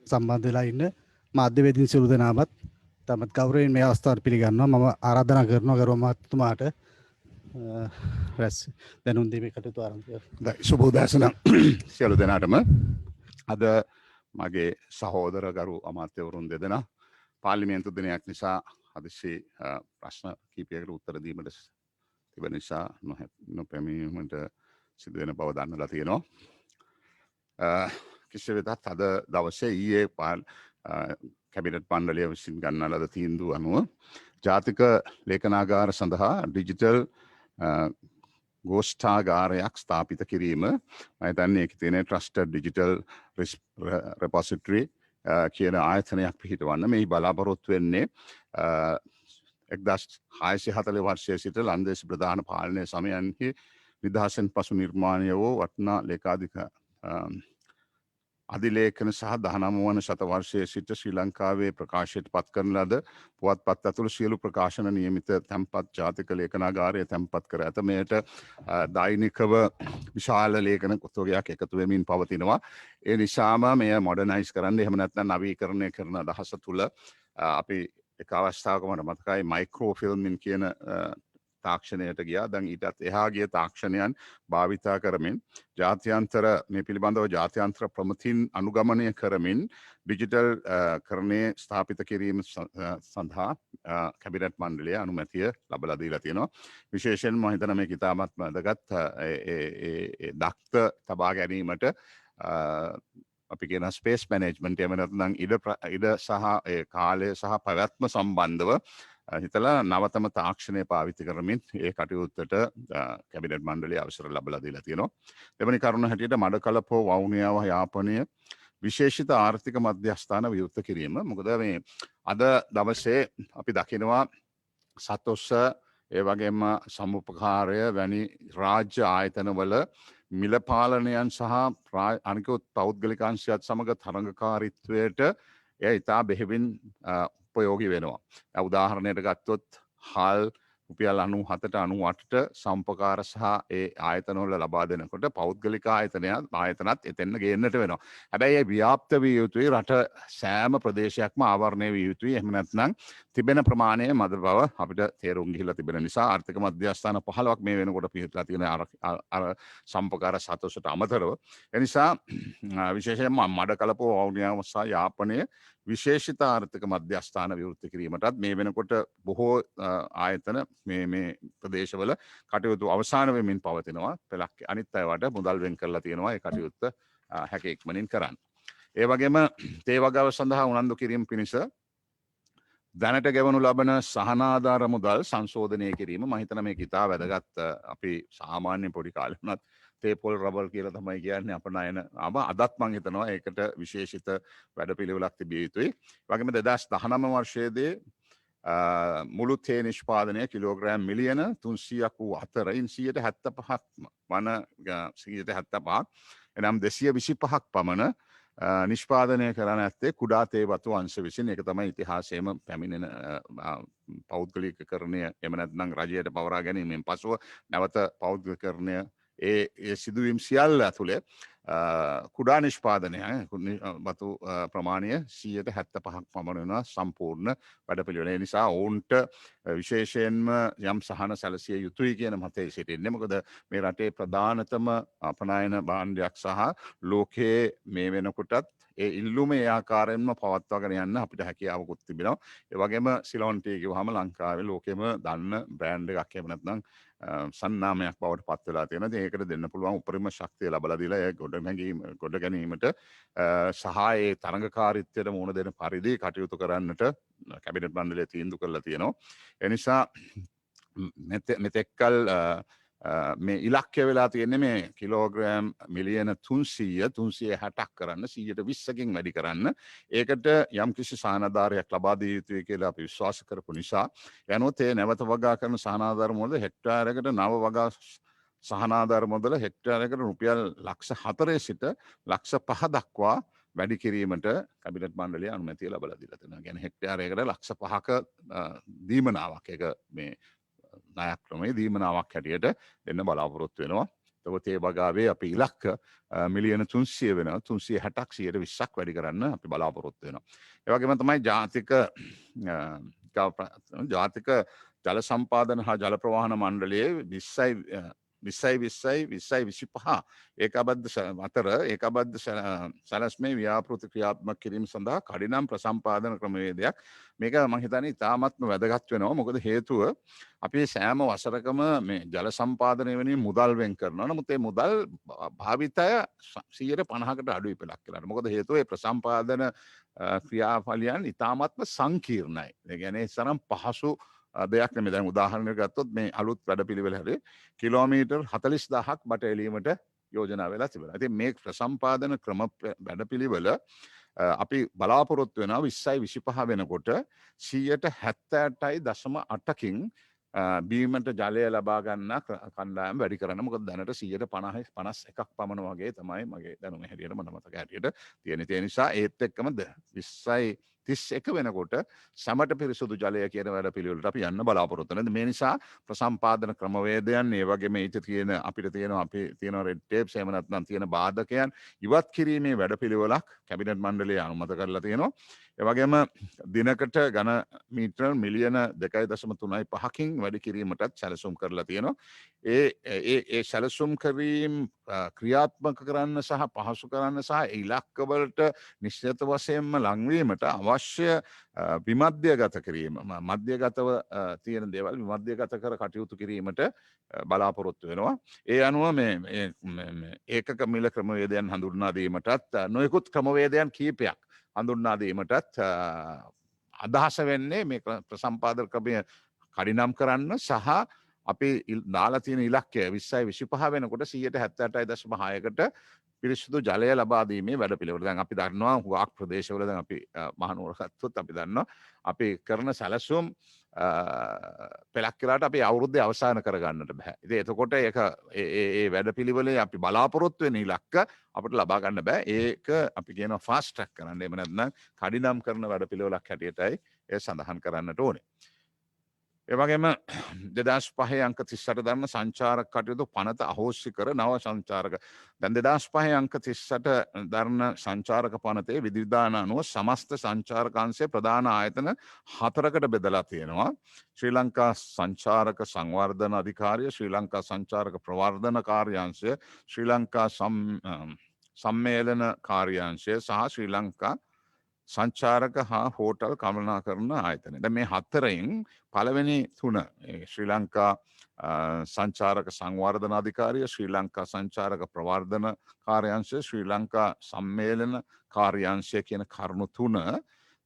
සම්බන්ධ වෙලා ඉන්න මාධ්‍යවේදීන් සියලු දෙනාමත් තමත් ගෞරවයෙන් මේ අවස්ථාවට පිළිගන්නවා. මම ආරාධනා කරනවා ගෞරව මහත්තුමාට රැස් දැනුම් දීමේ කටයුතු ආරම්භ කරන්න. සුබෝදෑසන සියලු දෙනාටම අද මගේ සහෝදර ගරු අමාත්‍යවරුන් දෙදෙනා පාර්ලිමේන්තු දිනයක් නිසා හදිසි ප්‍රශ්න කීපයකට උත්තර දීමට තිබෙන නිසා නොපැමිණීමට සිදුවෙන බව දන්නලා තියෙනවා. කෙසේ වෙතත් අද දවසේ ඊයේ කැබිනට් මණ්ඩලය විසින් ගන්නා ලද තීන්දුව අනුව ජාතික ලේඛනාගාර සඳහා ඩිජිටල් ගෝෂ්ඨාගාරයක් ස්ථාපිත කිරීම මම හිතන්නේ ඒකේ තියෙන ට්‍රස්ටඩ් ඩිජිටල් රෙපොසිටරි කියන ආයතනයක් පිහිටවන්න මේ බලාපොරොත්තු වෙන්නේ 1640 වර්ෂයේ සිට ලන්දේසි ප්‍රධාන පාලනය සමයන්හි නිදහසෙන් පසු නිර්මාණය වූ වටිනා ලේකාධික අධිලේඛන සහ 19 වන ශතවර්ෂයේ සිට ශ්‍රී ලංකාවේ ප්‍රකාශයට පත් කරන ලද පුවත්පත් ඇතුළු සියලු ප්‍රකාශන නියමිත තැන්පත් ජාතික ලේඛනාගාරය තැන්පත් කර ඇත. මෙයට දෛනිකව විශාල ලේඛන කොටසක් එකතු වෙමින් පවතිනවා. ඒ නිසාම මෙය මොඩර්නයිස් කරන්න එහෙම නැත්නම් නවීකරණය කරන අදහස තුල අපි එක අවස්ථාවක මට මතකයි මයික්‍රෝෆිල්මින් කියන තාක්ෂණයට ගියා. දැන් ඊටත් එහා ගිය තාක්ෂණයන් භාවිතා කරමින් ජාත්‍යන්තර මේ පිළිබඳව ජාත්‍යන්තර ප්‍රමිතින් අනුගමනය කරමින් ඩිජිටල් කරණයේ ස්ථාපිත කිරීම සඳහා කැබිනට් මණ්ඩලය අනුමැතිය ලබා දීලා තියෙනවා. විශේෂයෙන්ම මම හිතනවා මේක ඉතාමත් වැදගත් දක්ෂ තබා ගැනීමට අපි කියන ස්පේස් මැනේජ්මන්ට් එහෙම නැත්නම් ඉඩ සහ කාලය සහ පැවැත්ම සම්බන්ධව හිතලා නවතම තාක්ෂණය පාවිච්චි කරමින් ඒ කටයුත්තට කැබිනට් මණ්ඩලය අවසර ලබා දීලා තියෙනවා. දෙවැනි කරුණ හැටියට මඩකලපුව වවුනියාව යාපනය විශේෂිත ආර්ථික මධ්‍යස්ථාන විවෘත කිරීම. මොකද මේ අද දවසේ අපි දකිනවා සතොස්ස ඒ වගේම සමුපකාරය වැනි රාජ්‍ය ආයතනවල මිල පාලනයන් සහ අනිකුත් පෞද්ගලික අංශයත් සමග තරඟකාරීත්වයට එය ඉතා බෙහෙවින් උපයෝගී වෙනවා. උදාහරණයට ගත්තොත් හාල් රුපියල් 97ට 98ට සම්පකාර සහ ඒ ආයතනවල ලබා දෙනකොට පෞද්ගලික ආයතනත් එතෙන්න ගේන්නට වෙනවා. හැබැයි ඒ ව්‍යාප්ත විය යුතුයි රට සෑම ප්‍රදේශයක්ම ආවරණය විය යුතුයි. එහෙම නැත්නම් තිබෙන ප්‍රමාණය මද බව අපිට තේරුම් ගිහිලා තිබෙන නිසා ආර්ථික මධ්‍යස්ථාන 15ක් මේ වෙනකොට පිහිටලා තියෙන අර සම්පකාර සතොසට අමතරව. ඒ නිසා විශේෂයෙන්ම මඩකලපුව වවුනියාව සහ යාපනය විශේෂිත ආර්ථික මධ්‍යස්ථාන විවෘත කිරීමටත් මේ වෙනකොට බොහෝ ආයතන මේ ප්‍රදේශවල කටයුතු අවසාන වෙමින් පවතිනවා. පෙළක් අනිත් අයවට මුදල් වෙන් කරලා තියෙනවා ඒ කටයුත්ත හැක ඉක්මනින් කරන්න. ඒ වගේම තේ වගාව සඳහා උනන්දු කිරීම පිණිස දැනට ගෙවනු ලබන සහනාධාර මුදල් සංශෝධනය කිරීම මම හිතනවා මේක ඉතා වැදගත්. අපි සාමාන්‍ය පොඩි කාලේ වුණත් තේපොල් රබල් කියලා තමයි කියන්නේ අප නයන. අදත් මම හිතනවා ඒකට විශේෂිත වැඩපිළිවෙලක් තිබිය යුතුයි. වගේම 2019 වර්ෂයේදී මුළු තේ නිෂ්පාදනය කිලෝග්‍රෑම් මිලියන 300ක් වූ අතරින් 175ක් වන 175ක් එනම් 225ක් පමණ නිෂ්පාදනය කරන ඇත්තේ කුඩා තේ වතු අංශ විසින්. ඒක තමයි ඉතිහාසයේම පැමිණෙන පෞද්ගලිකකරණය එහෙම නැත්නම් රජයට පවරා ගැනීමෙන් පසුව නැවත පෞද්ගලිකකරණය ඒ සිදුවීම් සියල්ල ඇතුළේ කුඩා නිෂ්පාදනය වතු ප්‍රමාණය 175ක් පමණ වෙනවා සම්පූර්ණ වැඩපිළිවෙල. ඒ නිසා ඔවුන්ට විශේෂයෙන්ම යම් සහන සැලසිය යුතුයි කියන මතය සිටින්නේ. මොකද මේ රටේ ප්‍රධානතම අපනයන භාණ්ඩයක් සහ ලෝකයේ මේ වෙනකොටත් ඒ ඉල්ලුම ඒ ආකාරයෙන්ම පවත්වාගෙන යන්න අපිට හැකියාවකුත් තිබෙනවා. ඒ වගේම සිලොන් ටී කිව්වහම ලංකාවේ ලෝකෙම දන්න බ්‍රෑන්ඩ් එකක් එහෙම නැත්නම් සන්නාමයක් බවට පත් වෙලා තියෙනවා. ඒකට දෙන්න පුළුවන් උපරිම ශක්තිය ලබලා දීලා ඒ ගොඩ ගැනීමට සහ ඒ තරඟකාරීත්වයට මුහුණ දෙන පරිදි කටයුතු කරන්නට කැබිනට් මණ්ඩලය තීන්දුව කරලා තියෙනවා. ඒ නිසා මෙතෙක්කල් මේ ඉලක්කය වෙලා තියෙන්නේ මේ කිලෝග්‍රෑම් මිලියන 360ක් කරන්න 120කින් වැඩි කරන්න. ඒකට යම්කිසි සහනාධාරයක් ලබා දිය යුතුයි කියලා අපි විශ්වාස කරපු නිසා යනොත් ඒ නැවත වගා කරන සහනාධාර මුදල හෙක්ටාරයකට නව වගා සහනාධාර මුදල හෙක්ටාරයකට රුපියල් ලක්ෂ 4 සිට ලක්ෂ 5 දක්වා වැඩි කිරීමට කැබිනට් මණ්ඩලය අනුමැතිය ලබා දීලා තියෙනවා. කියන්නේ හෙක්ටාරයකට ලක්ෂ 5ක දීමනාවක් ඒක මේ ණයක් ක්‍රමයේ දීමනාවක් හැටියට දෙන්න බලාපොරොත්තු වෙනවා. තවත් ඒ වගාවේ අපි ඉලක්ක මිලියන 300 වෙනවා 360ක් 120ක් වැඩි කරන්න අපි බලාපොරොත්තු වෙනවා. ඒ වගේම තමයි ජාතික ජල සම්පාදන හා ජල ප්‍රවාහන මණ්ඩලයේ 2025 ඒකාබද්ධ අතර ඒකාබද්ධ සැලැස්මේ ව්‍යාපෘති ක්‍රියාත්මක කිරීම සඳහා කඩිනම් ප්‍රසම්පාදන ක්‍රමවේදයක් මේක මම හිතන්නේ ඉතාමත්ම වැදගත් වෙනවා. මොකද හේතුව අපි සෑම වසරකම මේ ජල සම්පාදනය වෙනුවෙන් මුදල් වෙන් කරනවා. නමුත් ඒ මුදල් භාවිතය 150කට අඩුයි පෙළක් කියලා. මොකද හේතුව ඒ ප්‍රසම්පාදන ක්‍රියාඵලයන් ඉතාමත්ම සංකීර්ණයි. ඒ කියන්නේ තරම් පහසු දෙයක් නෙමෙයි. දැන් උදාහරණයක් ගත්තොත් මේ අලුත් වැඩපිළිවෙල හැරේ කිලෝමීටර් 40000ක් බට එලීමට යෝජනා වෙලා තිබෙනවා. ඉතින් මේ ප්‍රසම්පාදන ක්‍රම වැඩපිළිවෙල අපි බලාපොරොත්තු වෙනවා 2025 වෙනකොට 78.8කින් බීමට ජලය ලබා ගන්න කණ්ඩායම් වැඩි කරන්න. මොකද දැනට 51ක් පමණ වගේ තමයි මගේ දැනුම හැටියට මට මතක හැටියට තියෙන. ඒ නිසා ඒත් එක්කම 2031 වෙනකොට සමට පිරිසුදු ජලය කියන වැඩ පිළිවෙලට අපි යන්න බලාපොරොත්තු වෙනවා. මේ නිසා ප්‍රසම්පාදන ක්‍රමවේදයන් ඒ වගේම ඊට තියෙන අපිට තියෙන රෙඩ් ටේප්ස් එහෙම නැත්නම් තියෙන බාධකයන් ඉවත් කිරීමේ වැඩ පිළිවෙලක් කැබිනට් මණ්ඩලය අනුමත කරලා තියෙනවා. ඒ වගේම දිනකට ඝන මීටර මිලියන 2.35කින් වැඩි කිරීමටත් සැලසුම් කරලා තියෙනවා. ඒ සැලසුම් කිරීම ක්‍රියාත්මක කරන්න සහ පහසු කරන්න සහ ඉලක්කවලට නිශ්චිත වශයෙන්ම ලංවීමට අවශ්‍ය විමධ්‍යගත කිරීම මධ්‍යගතව තියෙන දේවල් විමධ්‍යගත කර කටයුතු කිරීමට බලාපොරොත්තු වෙනවා. ඒ අනුව මේ ඒකක මිල ක්‍රමවේදයන් හඳුන්වා දීමටත් නොයෙකුත් ක්‍රමවේදයන් කීපයක් හඳුන්වා දීමටත් අදහස වෙන්නේ මේ ප්‍රසම්පාදන ක්‍රමය කඩිනම් කරන්න සහ අපි දාලා තියෙන ඉලක්කය 2025 වෙනකොට 78.6කට පිරිසිදු ජලය ලබා දීමේ වැඩපිළිවෙල. දැන් අපි දන්නවා හුඟක් ප්‍රදේශවල දැන් අපි මහනුවර ගත්තොත් අපි දන්නවා අපි කරන සැලසුම් පෙළක් කියලාට අපි අවුරුද්දේ අවසන් කරගන්නට බෑ. ඉතින් එතකොට ඒක ඒ වැඩපිළිවෙලේ අපි බලාපොරොත්තු වෙන ඉලක්ක අපිට ලබා ගන්න බෑ. ඒක අපි කියනවා ෆාස්ට් ට්‍රැක් කරන්න. එහෙම නැත්නම් කඩිනම් කරන වැඩපිළිවෙලක් හැටියටයි ඒ සඳහන් කරන්නට ඕනේ. ඒ වගේම 2005 අංක 38 දරන සංචාරක කටයුතු පනත අහෝසි කර නව සංචාරක දැන් 2005 අංක 38 දරන සංචාරක පනතේ විධිවිධාන අනුව සමස්ත සංචාරක අංශයේ ප්‍රධාන ආයතන 4කට බෙදලා තියෙනවා. ශ්‍රී ලංකා සංචාරක සංවර්ධන අධිකාරිය, ශ්‍රී ලංකා සංචාරක ප්‍රවර්ධන කාර්යාංශය, ශ්‍රී ලංකා සම්මේලන කාර්යාංශය සහ ශ්‍රී ලංකා සංචාරක හා හෝටල් කළමනාකරන ආයතන. දැන් මේ හතරෙන් පළවෙනි තුන ශ්‍රී ලංකා සංචාරක සංවර්ධන අධිකාරිය, ශ්‍රී ලංකා සංචාරක ප්‍රවර්ධන කාර්යාංශය, ශ්‍රී ලංකා සම්මේලන කාර්යාංශය කියන කරුණු තුන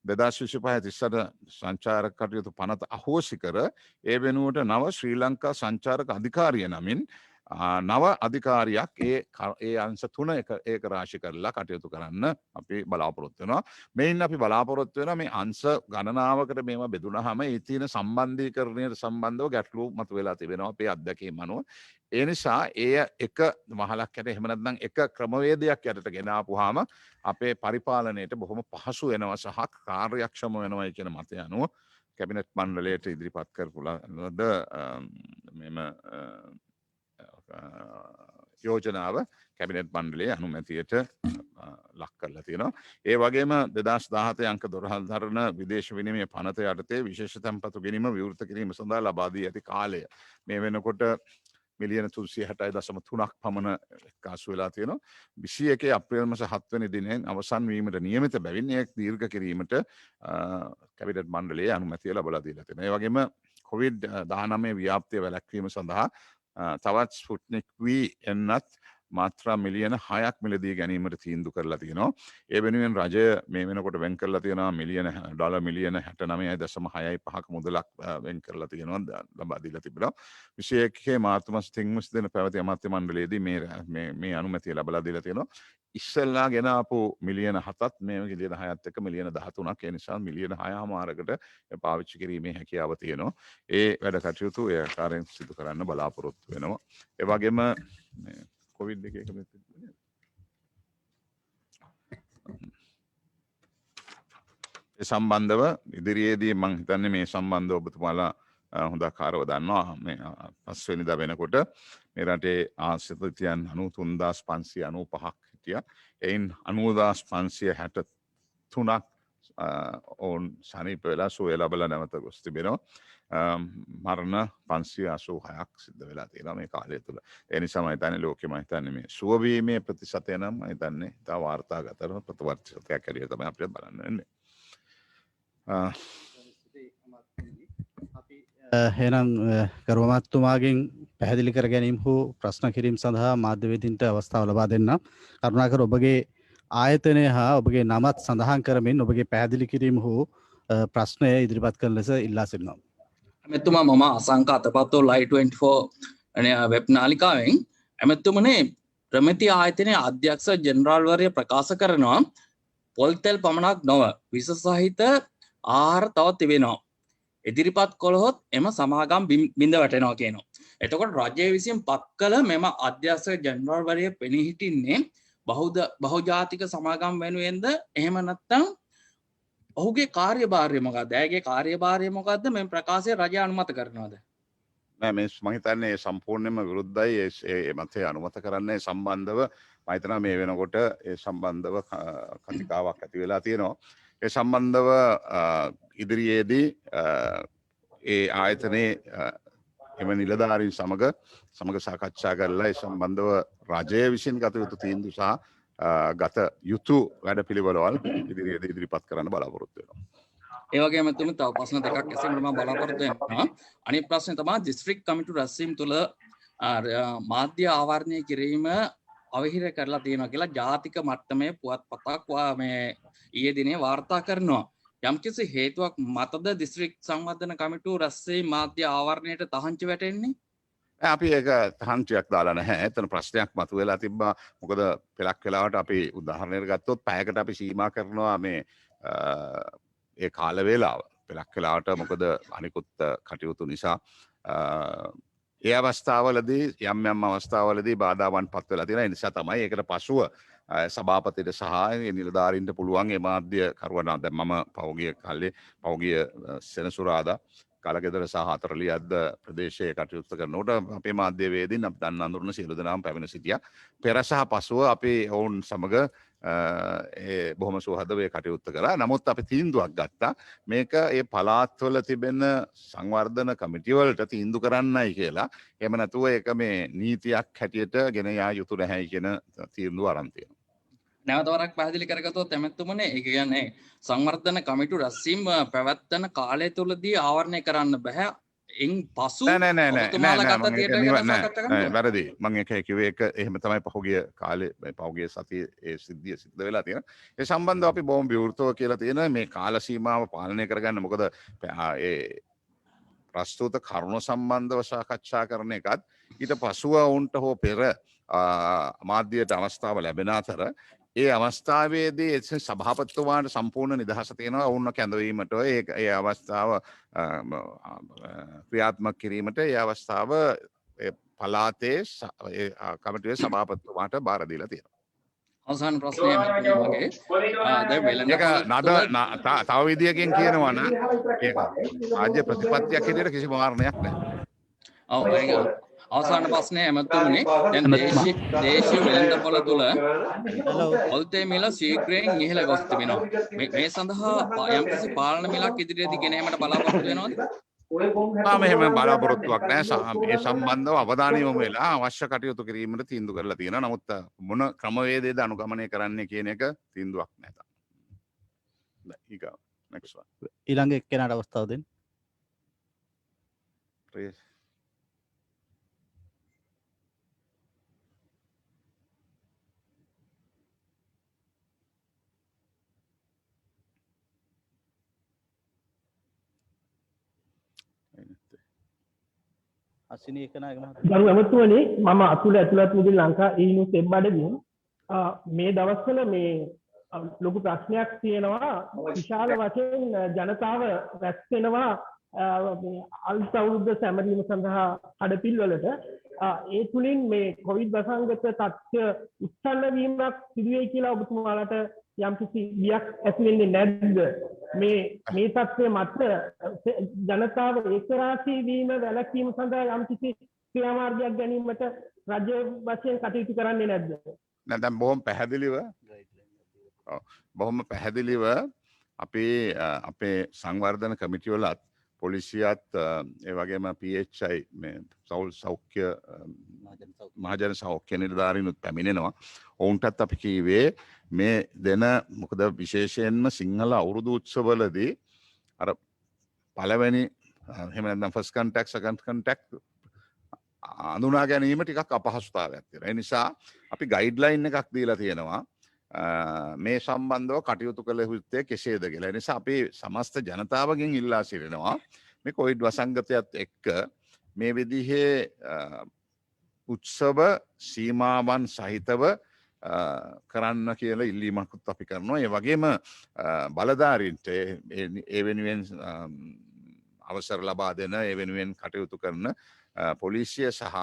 2025 සංචාරක කටයුතු පනත අහෝසි කර ඒ වෙනුවට නව ශ්‍රී ලංකා සංචාරක අධිකාරිය නමින් නව අධිකාරියක් ඒ අංශ තුන ඒක රාශි කරලා කටයුතු කරන්න අපි බලාපොරොත්තු වෙනවා. මේන් අපි බලාපොරොත්තු වෙනවා මේ අංශ ගණනාවකට මේවා බෙදුනහම ඒ තියෙන සම්බන්ධීකරණයට සම්බන්ධව ගැටලු මතුවලා තිබෙනවා අපේ අත්දැකීම් අනුව. ඒ නිසා එක මහලක් යට එහෙම නැත්නම් එක ක්‍රමවේදයක් යටට ගෙන ආපුවාම අපේ පරිපාලනයට බොහොම පහසු වෙනවා සහ කාර්යක්ෂම වෙනවා කියන මතය අනුව කැබිනට් මණ්ඩලයට ඉදිරිපත් කරපු ලද මෙම යෝජනාව කැබිනට් මණ්ඩලයේ අනුමැතියට ලක් කරලා තියෙනවා. ඒ වගේම 2017 අංක 12 දරන විදේශ විනිමය පනත යටතේ විශේෂ තැන්පතු ගැනීම විවෘත කිරීම සඳහා ලබා දී ඇති කාලය මේ වෙනකොට මිලියන 360.3ක් පමණ එක්කාසු වෙලා තියෙනවා. 21 අප්‍රේල් මාස 7 වෙනි දිනෙන් අවසන් වීමට නියමිත බැවින් එය දීර්ඝ කිරීමට කැබිනට් මණ්ඩලයේ අනුමැතිය ලබා දීලා තියෙනවා. ඒ වගේම COVID-19 ව්‍යාප්තිය වැළැක්වීම සඳහා තවත් ස්පුට්නික් V එන්නත් මාත්‍රා මිලියන 6ක් මිලදී ගැනීමට තීන්දුව කරලා තියෙනවා. ඒ වෙනුවෙන් රජය මේ වෙනකොට වෙන් කරලා තියෙනවා $69.65ක මුදලක් වෙන් කරලා තියෙනවා ලබා දීලා තිබෙනවා. 21 මාර්තු මාස 30 දින පැවති අමාත්‍ය මණ්ඩලයේදී මේ අනුමැතිය ලබා දීලා තියෙනවා. ඉස්සෙල්ලා ගෙන ආපු මිලියන 7ත් මේ මිලියන 6ත් එක්ක මිලියන 13ක් ඒ නිසා මිලියන 6මාරකට පාවිච්චි කිරීමේ හැකියාව තියෙනවා. ඒ වැඩ කටයුතු ඒ ආකාරයෙන් සිදු කරන්න බලාපොරොත්තු වෙනවා. ඒ වගේම කොවිඩ් එකේ සම්බන්ධව ඉදිරියේදී මම හිතන්නේ මේ සම්බන්ධව ඔබතුමාලා හොඳ කාරව දන්නවා මේ පස්වෙනිදා වෙනකොට මේ රටේ ආශ්‍රිතයන් 93595ක් හිටියා. එයින් 90563ක් ඔවුන් සනීප වෙලා සුවය ලබලා නැවත ගොස් තිබෙනවා. මරණ 586ක් සිද්ධ වෙලා තියෙනවා මේ කාලය තුළ. ඒ නිසා මම හිතන්නේ ලෝකෙම හිතන්නේ මේ සුව වීමේ ප්‍රතිශතය නම් මම හිතන්නේ තා වාර්තාගතව ප්‍රතිශතයක් හැටියට තමයි අපිට බලන්න වෙන්නේ. එහෙනම් කරුමතුමාගෙන් පැහැදිලි කර ගැනීම හෝ ප්‍රශ්න කිරීම සඳහා මාධ්‍යවේදීන්ට අවස්ථාව ලබා දෙන්න. කරුණාකර ඔබගේ ආයතනය හා ඔබගේ නමත් සඳහන් කරමින් ඔබගේ පැහැදිලි කිරීම හෝ ප්‍රශ්නය ඉදිරිපත් කරන ලෙස ඉල්ලා සිටිනවා. ඇමැතුමා මම අසංක අතපත්තෝ Live24 වෙබ් නාලිකාවෙන් ඇමැතුමනේ ප්‍රමිති ආයතනයේ අධ්‍යක්ෂ ජෙනරාල්වරය ප්‍රකාශ කරනවා පොල් තෙල් පමණක් නොව විස සහිත ආහාර තව තිබෙනවා. ඉදිරිපත් කළහොත් එම සමාගම් බිඳ වැටෙනවා කියනවා. එතකොට රජය විසින් පත් කළ මෙම අධ්‍යක්ෂ ජෙනරාල්වරය පෙනී සිටින්නේ බහුජාතික සමාගම් වෙනුවෙන්ද එහෙම නැත්නම් ඔහුගේ කාර්යභාරය මොකක්ද? ඇයගේ කාර්යභාරය මොකක්ද? මේ ප්‍රකාශය රජය අනුමත කරනවද? නෑ මේ මම හිතන්නේ සම්පූර්ණයෙන්ම විරුද්ධයි. ඒ මතය අනුමත කරන්නේ සම්බන්ධව මම හිතනවා මේ වෙනකොට ඒ සම්බන්ධව කතිකාවක් ඇති වෙලා තියෙනවා. ඒ සම්බන්ධව ඉදිරියේදී ඒ ආයතනයේ එම නිලධාරීන් සමග සාකච්ඡා කරලා ඒ සම්බන්ධව රජය විසින් ගත යුතු තීන්දුව සහ ගත යුතු වැඩ පිළිවෙළවල් ඉදිරියේදී ඉදිරිපත් කරන්න බලාපොරොත්තු වෙනවා. ඒ වගේම තුමු තව ප්‍රශ්න දෙකක් ඇසීමට මම බලාපොරොත්තු වෙනවා. අනිත් ප්‍රශ්නේ තමයි දිස්ත්‍රික් කමිටු රැස්වීම තුළ මාධ්‍ය ආවරණය කිරීම අවහිර කරලා තියෙනවා කියලා ජාතික මට්ටමේ පුවත්පතක් මේ ඊයේ දිනේ වාර්තා කරනවා. යම්කිසි හේතුවක් මතද දිස්ත්‍රික් සංවර්ධන කමිටුව රැස්වීම මාධ්‍ය ආවරණයට තහංචි වැටෙන්නේ? අපි ඒක තහංචියක් දාලා නැහැ. එතන ප්‍රශ්නයක් මතුවෙලා තිබ්බා. මොකද පෙලක් වෙලාවට අපි උදාහරණයක් ගත්තොත් පැයකට අපි සීමා කරනවා මේ ඒ කාල වේලාව. පෙලක් වෙලාවට මොකද අනිකුත් කටයුතු නිසා ඒ අවස්ථාවලදී යම් අවස්ථාවලදී බාධාවන් පත් වෙලා තියෙනවා. ඒ නිසා තමයි ඒකට පසුව සභාපතිට සහ නිලධාරීන්ට පුළුවන් ඒ මාධ්‍ය කරුවන් දැන් මම පෞගිය සෙනසුරාදා කලගෙදර සහ හතරලියද්ද ප්‍රදේශයේ කටයුතු කරනකොට අපේ මාධ්‍යවේදීන් අපි දන්න අඳුරන සියලු දෙනාම පැමිණ සිටියා. පෙර සහ පසුව අපි ඔවුන් සමග බොහොම සුවහදව කටයුත්ත කරා. නමුත් අපි තීන්දුවක් ගත්තා මේක ඒ පළාත්වල තිබෙන සංවර්ධන කමිටිවලට තීන්දුව කරන්නයි කියලා. එහෙම නැතුව ඒක මේ නීතියක් හැටියට ගෙන යා යුතු නැහැයි කියන තීන්දුව අරන් තියෙනවා. නැවත වරක් පැහැදිලි කරගත්තොත් එමෙතුමනේ ඒ කියන්නේ සංවර්ධන කමිටු රැස්වීම පැවැත්වෙන කාලය තුලදී ආවරණය කරන්න බෑ. එන් පසු වැරදි. මම ඒක කිව්වේ ඒක එහෙම තමයි පහුගිය කාලේ පහුගිය සතියේ ඒ සිද්ධිය සිද්ධ වෙලා තියෙනවා. ඒ සම්බන්ධව අපි බොහොම විවෘතව කියලා තියෙනවා මේ කාල සීමාව පාලනය කරගන්න. මොකද ඒ ප්‍රස්තුත කරුණු සම්බන්ධව සාකච්ඡා කරන එකත් ඊට පසුව වුන්ට හෝ පෙර මාධ්‍යයට අවස්ථාව ලැබෙන අතර ඒ අවස්ථාවේදී සභාපතිතුමාට සම්පූර්ණ නිදහස තියෙනවා ඔවුන්ව කැඳවීමට ඒ අවස්ථාව ක්‍රියාත්මක කිරීමට ඒ අවස්ථාව පළාතේ කමිටුවේ සභාපතිතුමාට බාර දීලා තියෙනවා. අවසාන ප්‍රශ්නය වගේ තව විදියකින් කියනවා නම් ඒක රාජ්‍ය ප්‍රතිපත්තියක් හැටියට කිසිම වාරණයක් නැහැ. අවසාන ප්‍රශ්නය ඇමතුමනේ දැන් දේශීය වෙළඳපොළ තුල පොල් තේ මිල ශීඝ්‍රයෙන් ඉහළ ගොස් තිබෙනවා. මේ සඳහා යම්කිසි පාලන මිලක් ඉදිරියේදී ගෙන ඒමට බලාපොරොත්තු වෙනවද? මෙහෙම බලාපොරොත්තුවක් නැහැ. ඒ සම්බන්ධව අවධානය යොමු වෙලා අවශ්‍ය කටයුතු කිරීමට තීන්දුව කරලා තියෙනවා. නමුත් මොන ක්‍රමවේදයද අනුගමනය කරන්නේ කියන එක තීන්දුවක් නැහැ තාම. ඊළඟ එක්කෙනාට අවස්ථාව දෙන්න. ගරු ඇමතුමනි මම අතුල ඇතුළත් මුදල් ලංකා ඊනිවුස් වෙබ් අඩවියෙන් මේ දවස්වල මේ ලොකු ප්‍රශ්නයක් තියෙනවා විශාල වශයෙන් ජනතාව රැස් වෙනවා අලුත් අවුරුද්ද සැමරීම සඳහා කඩපිල්වලට ඒ තුලින් මේ කොවිඩ් වසංගත තත්ත්වය උත්සන්න වීමක් සිදු වෙයි කියලා ඔබතුමාලට යම්කිසි බියක් ඇති වෙන්නේ නැද්ද මේ තත්ත්වය මත ජනතාව ඒකරාශී වීම වැළැක්වීම සඳහා යම්කිසි ක්‍රියාමාර්ගයක් ගැනීමට රජය වශයෙන් කටයුතු කරන්නේ නැද්ද? නෑ දැන් බොහොම පැහැදිලිව අපේ සංවර්ධන කමිටිවලත් පොලිසියත් ඒ වගේම PHI මේ සෞඛ්‍ය මහජන සෞඛ්‍ය නිලධාරීනුත් පැමිණෙනවා. ඔවුන්ටත් අපි කීවේ මේ දෙන මොකද විශේෂයෙන්ම සිංහල අවුරුදු උත්සවවලදී අර පළවෙනි එහෙම නැත්නම් ෆස්ට් කන්ටැක්ට් සෙකන්ඩ් කන්ටැක්ට් අඳුනා ගැනීම ටිකක් අපහසුතාවයක් තියෙනවා. ඒ නිසා අපි ගයිඩ්ලයින් එකක් දීලා තියෙනවා. මේ සම්බන්ධව කටයුතු කළ යුත්තේ කෙසේද කියලා. ඒ නිසා අපි සමස්ත ජනතාවගෙන් ඉල්ලා සිටිනවා මේ කොවිඩ් වසංගතයත් එක්ක මේ විදිහේ උත්සව සීමාවන් සහිතව කරන්න කියලා ඉල්ලීමකුත් අපි කරනවා. ඒ වගේම බලධාරීන්ට ඒ වෙනුවෙන් අවසර ලබා දෙන ඒ වෙනුවෙන් කටයුතු කරන පොලිසිය සහ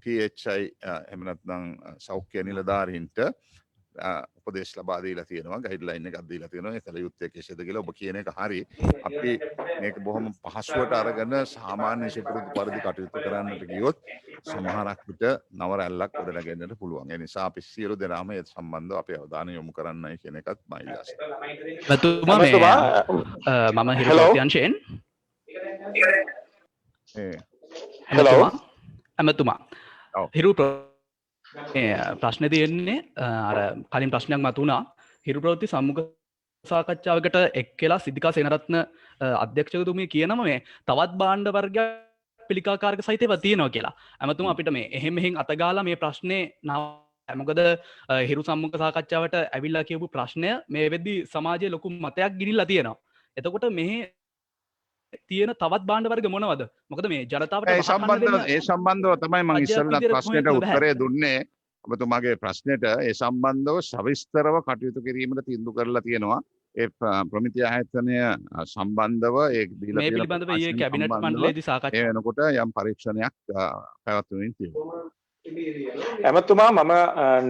PHI එහෙම නැත්නම් සෞඛ්‍ය නිලධාරීන්ට උපදේශ ලබා දීලා තියෙනවා. ගයිඩ්ලයින් එකක් දීලා තියෙනවා. ඒ කල යුත්තේ කෙසේද කියලා ඔබ කියන එක හරි. අපි මේක බොහොම පහසුවට අරගෙන සාමාන්‍ය සුපුරුදු පරිදි කටයුතු කරන්නට ගියොත් සමහරක් විට නව රැල්ලක් ගොඩනගන්නට පුළුවන්. ඒ නිසා අපි සියලු දෙනාම ඒ සම්බන්ධව අපේ අවධානය යොමු කරන්නයි කියන එකත් මම ඉල්ලා සිටිනවා. මම හිරුපතිංශයෙන් ඇමතුමා හිරු ප්‍රශ්න තියෙන්නේ අර කලින් ප්‍රශ්නයක් මතුණා. හිරු ප්‍රවෘත්ති සම්මුඛ සාකච්ඡාවකට එක් වෙලා සිද්ධිකා සේනරත්න අධ්‍යක්ෂකතුමිය කියනවා මේ තවත් භාණ්ඩ වර්ගයක් පිළිකාකාරක සහිතව තියෙනවා කියලා. ඇමතුමා අපිට මේ එහෙම අතගාලා මේ ප්‍රශ්නේ මොකද හිරු සම්මුඛ සාකච්ඡාවට ඇවිල්ලා කියපු ප්‍රශ්නය මේ වෙද්දි සමාජයේ ලොකු මතයක් ගිනිලා තියෙනවා. එතකොට මේ තියෙන තවත් භාණ්ඩ වර්ග මොනවද? මොකද මේ ජනතාවට ඒ සම්බන්ධව තමයි මම ඉස්සෙල්ලා ප්‍රශ්නෙට උත්තරය දුන්නේ. ඔබතුමාගේ ප්‍රශ්නෙට ඒ සම්බන්ධව සවිස්තරව කටයුතු කිරීමට තීන්දුව කරලා තියෙනවා. ඒ ප්‍රමිති ආයතනය සම්බන්ධව ඒ දීලා මේ පිළිබඳව ඊයේ කැබිනට් මණ්ඩලයේදී සාකච්ඡා වෙනකොට යම් පරීක්ෂණයක් පැවැත්වෙමින් තියෙනවා. ඇමතුමා මම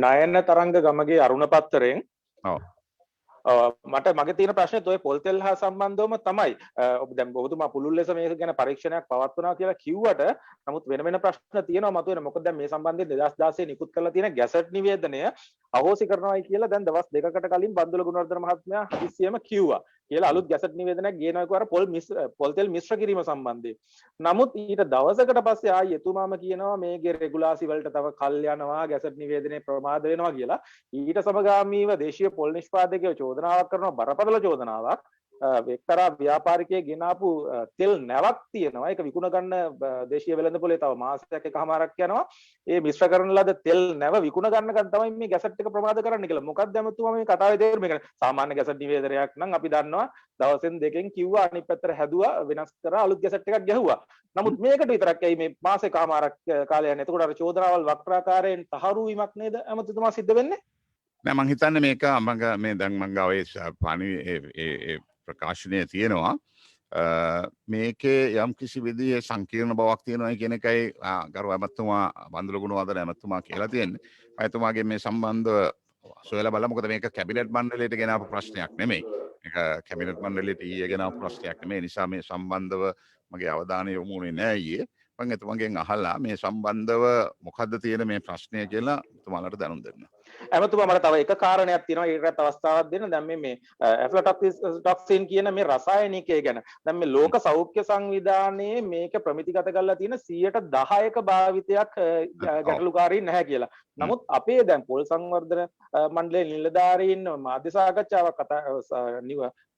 නයන තරංග ගමගේ අරුණ පත්තරෙන් මට මගේ තියෙන ප්‍රශ්නේ ඔය පොල්තෙල් හා සම්බන්ධවම තමයි. ඔබ දැන් ඔබතුමා පුළුල් ලෙස මේක ගැන පරීක්ෂණයක් පවත්වනවා කියලා කිව්වට නමුත් වෙන ප්‍රශ්න තියෙනවා මතුවෙන. මොකද දැන් මේ සම්බන්ධයෙන් 2016 නිකුත් කරලා තියෙන ගැසට් නිවේදනය අහෝසි කරනවායි කියලා දැන් දවස් දෙකකට කලින් බන්දුල ගුණවර්ධන මහත්මයා හදිස්සියෙම කිව්වා. කියලා අලුත් ගැසට් නිවේදනයක් ගේනවා පොල්තෙල් මිශ්‍ර කිරීම සම්බන්ධයෙන්. නමුත් ඊට දවසකට පස්සේ ආයි එතුමාම කියනවා මේකේ රෙගුලාසි වලට තව කල් යනවා ගැසට් නිවේදනයේ ප්‍රමාද වෙනවා කියලා. ඊට සමගාමීව දේශීය පොල් නිෂ්පාදකයෝ චෝදනාවක් කරනවා බරපතල චෝදනාවක්. එක්තරා ව්‍යාපාරිකයෙක් ගෙනාපු තෙල් නැවක් තියෙනවා. ඒක විකුණ ගන්න දේශීය වෙළඳපොලේ තව මාසයක් එකමාරක් යනවා. ඒ මිශ්‍ර කරන ලද තෙල් නැව විකුණ ගන්නකන් තමයි මේ ගැසට් එක ප්‍රමාද කරන්න කියලා. මොකක්ද ඇමතුමා මේ කතාවේ තේරුම? මේක සාමාන්‍ය ගැසට් නිවේදනයක් නම් අපි දන්නවා දවසෙන් දෙකෙන් කිව්වා අනිත් පැත්තට හැදුවා වෙනස් කරා අලුත් ගැසට් එකක් ගැහුවා. නමුත් මේකට විතරක් ඇයි මේ මාසෙකමාරක් කාලය යන්නේ? එතකොට අර චෝදනාවල් වක්‍රාකාරයෙන් තහවුරු වීමක් නේද ඇමතුමා සිද්ධ වෙන්නේ? නෑ මං හිතන්නේ මේක මේ දැන් මං ගාවේ ඒ ප්‍රකාශනය තියෙනවා. මේකේ යම් කිසි විදිහේ සංකීර්ණ බවක් තියෙනවා කියන එකයි ගරු ඇමතුමා බන්දුල ගුණවර්ධන ඇමතුමා කියලා තියෙන්නේ. එතුමාගේ මේ සම්බන්ධව සොයලා බලමු. මොකද මේක කැබිනට් මණ්ඩලයට ගෙනාපු ප්‍රශ්නයක් නෙමෙයි. මේක කැබිනට් මණ්ඩලයට ඊයේ ගෙනාපු ප්‍රශ්නයක් නෙමෙයි. නිසා මේ සම්බන්ධව මගේ අවධානය යොමු වුණේ නෑ ඊයේ. මම එතුමාගෙන් අහලා මේ සම්බන්ධව මොකද්ද තියෙන මේ ප්‍රශ්නය කියලා එතුමාලට දැනුම් දෙන්න. ඇමතුමා මට තව එක කාරණයක් තියෙනවා ඒකට අවස්ථාවක් දෙන්න. දැන් මේ ඇෆ්ලටොක්සින් කියන මේ රසායනිකය ගැන දැන් මේ ලෝක සෞඛ්‍ය සංවිධානයේ මේක ප්‍රමිතිගත කරලා තියෙන 10%ක භාවිතයක් ගැටලුකාරී නැහැ කියලා. නමුත් අපේ දැන් පොල් සංවර්ධන මණ්ඩලයේ නිලධාරීන් මාධ්‍ය සාකච්ඡාවක්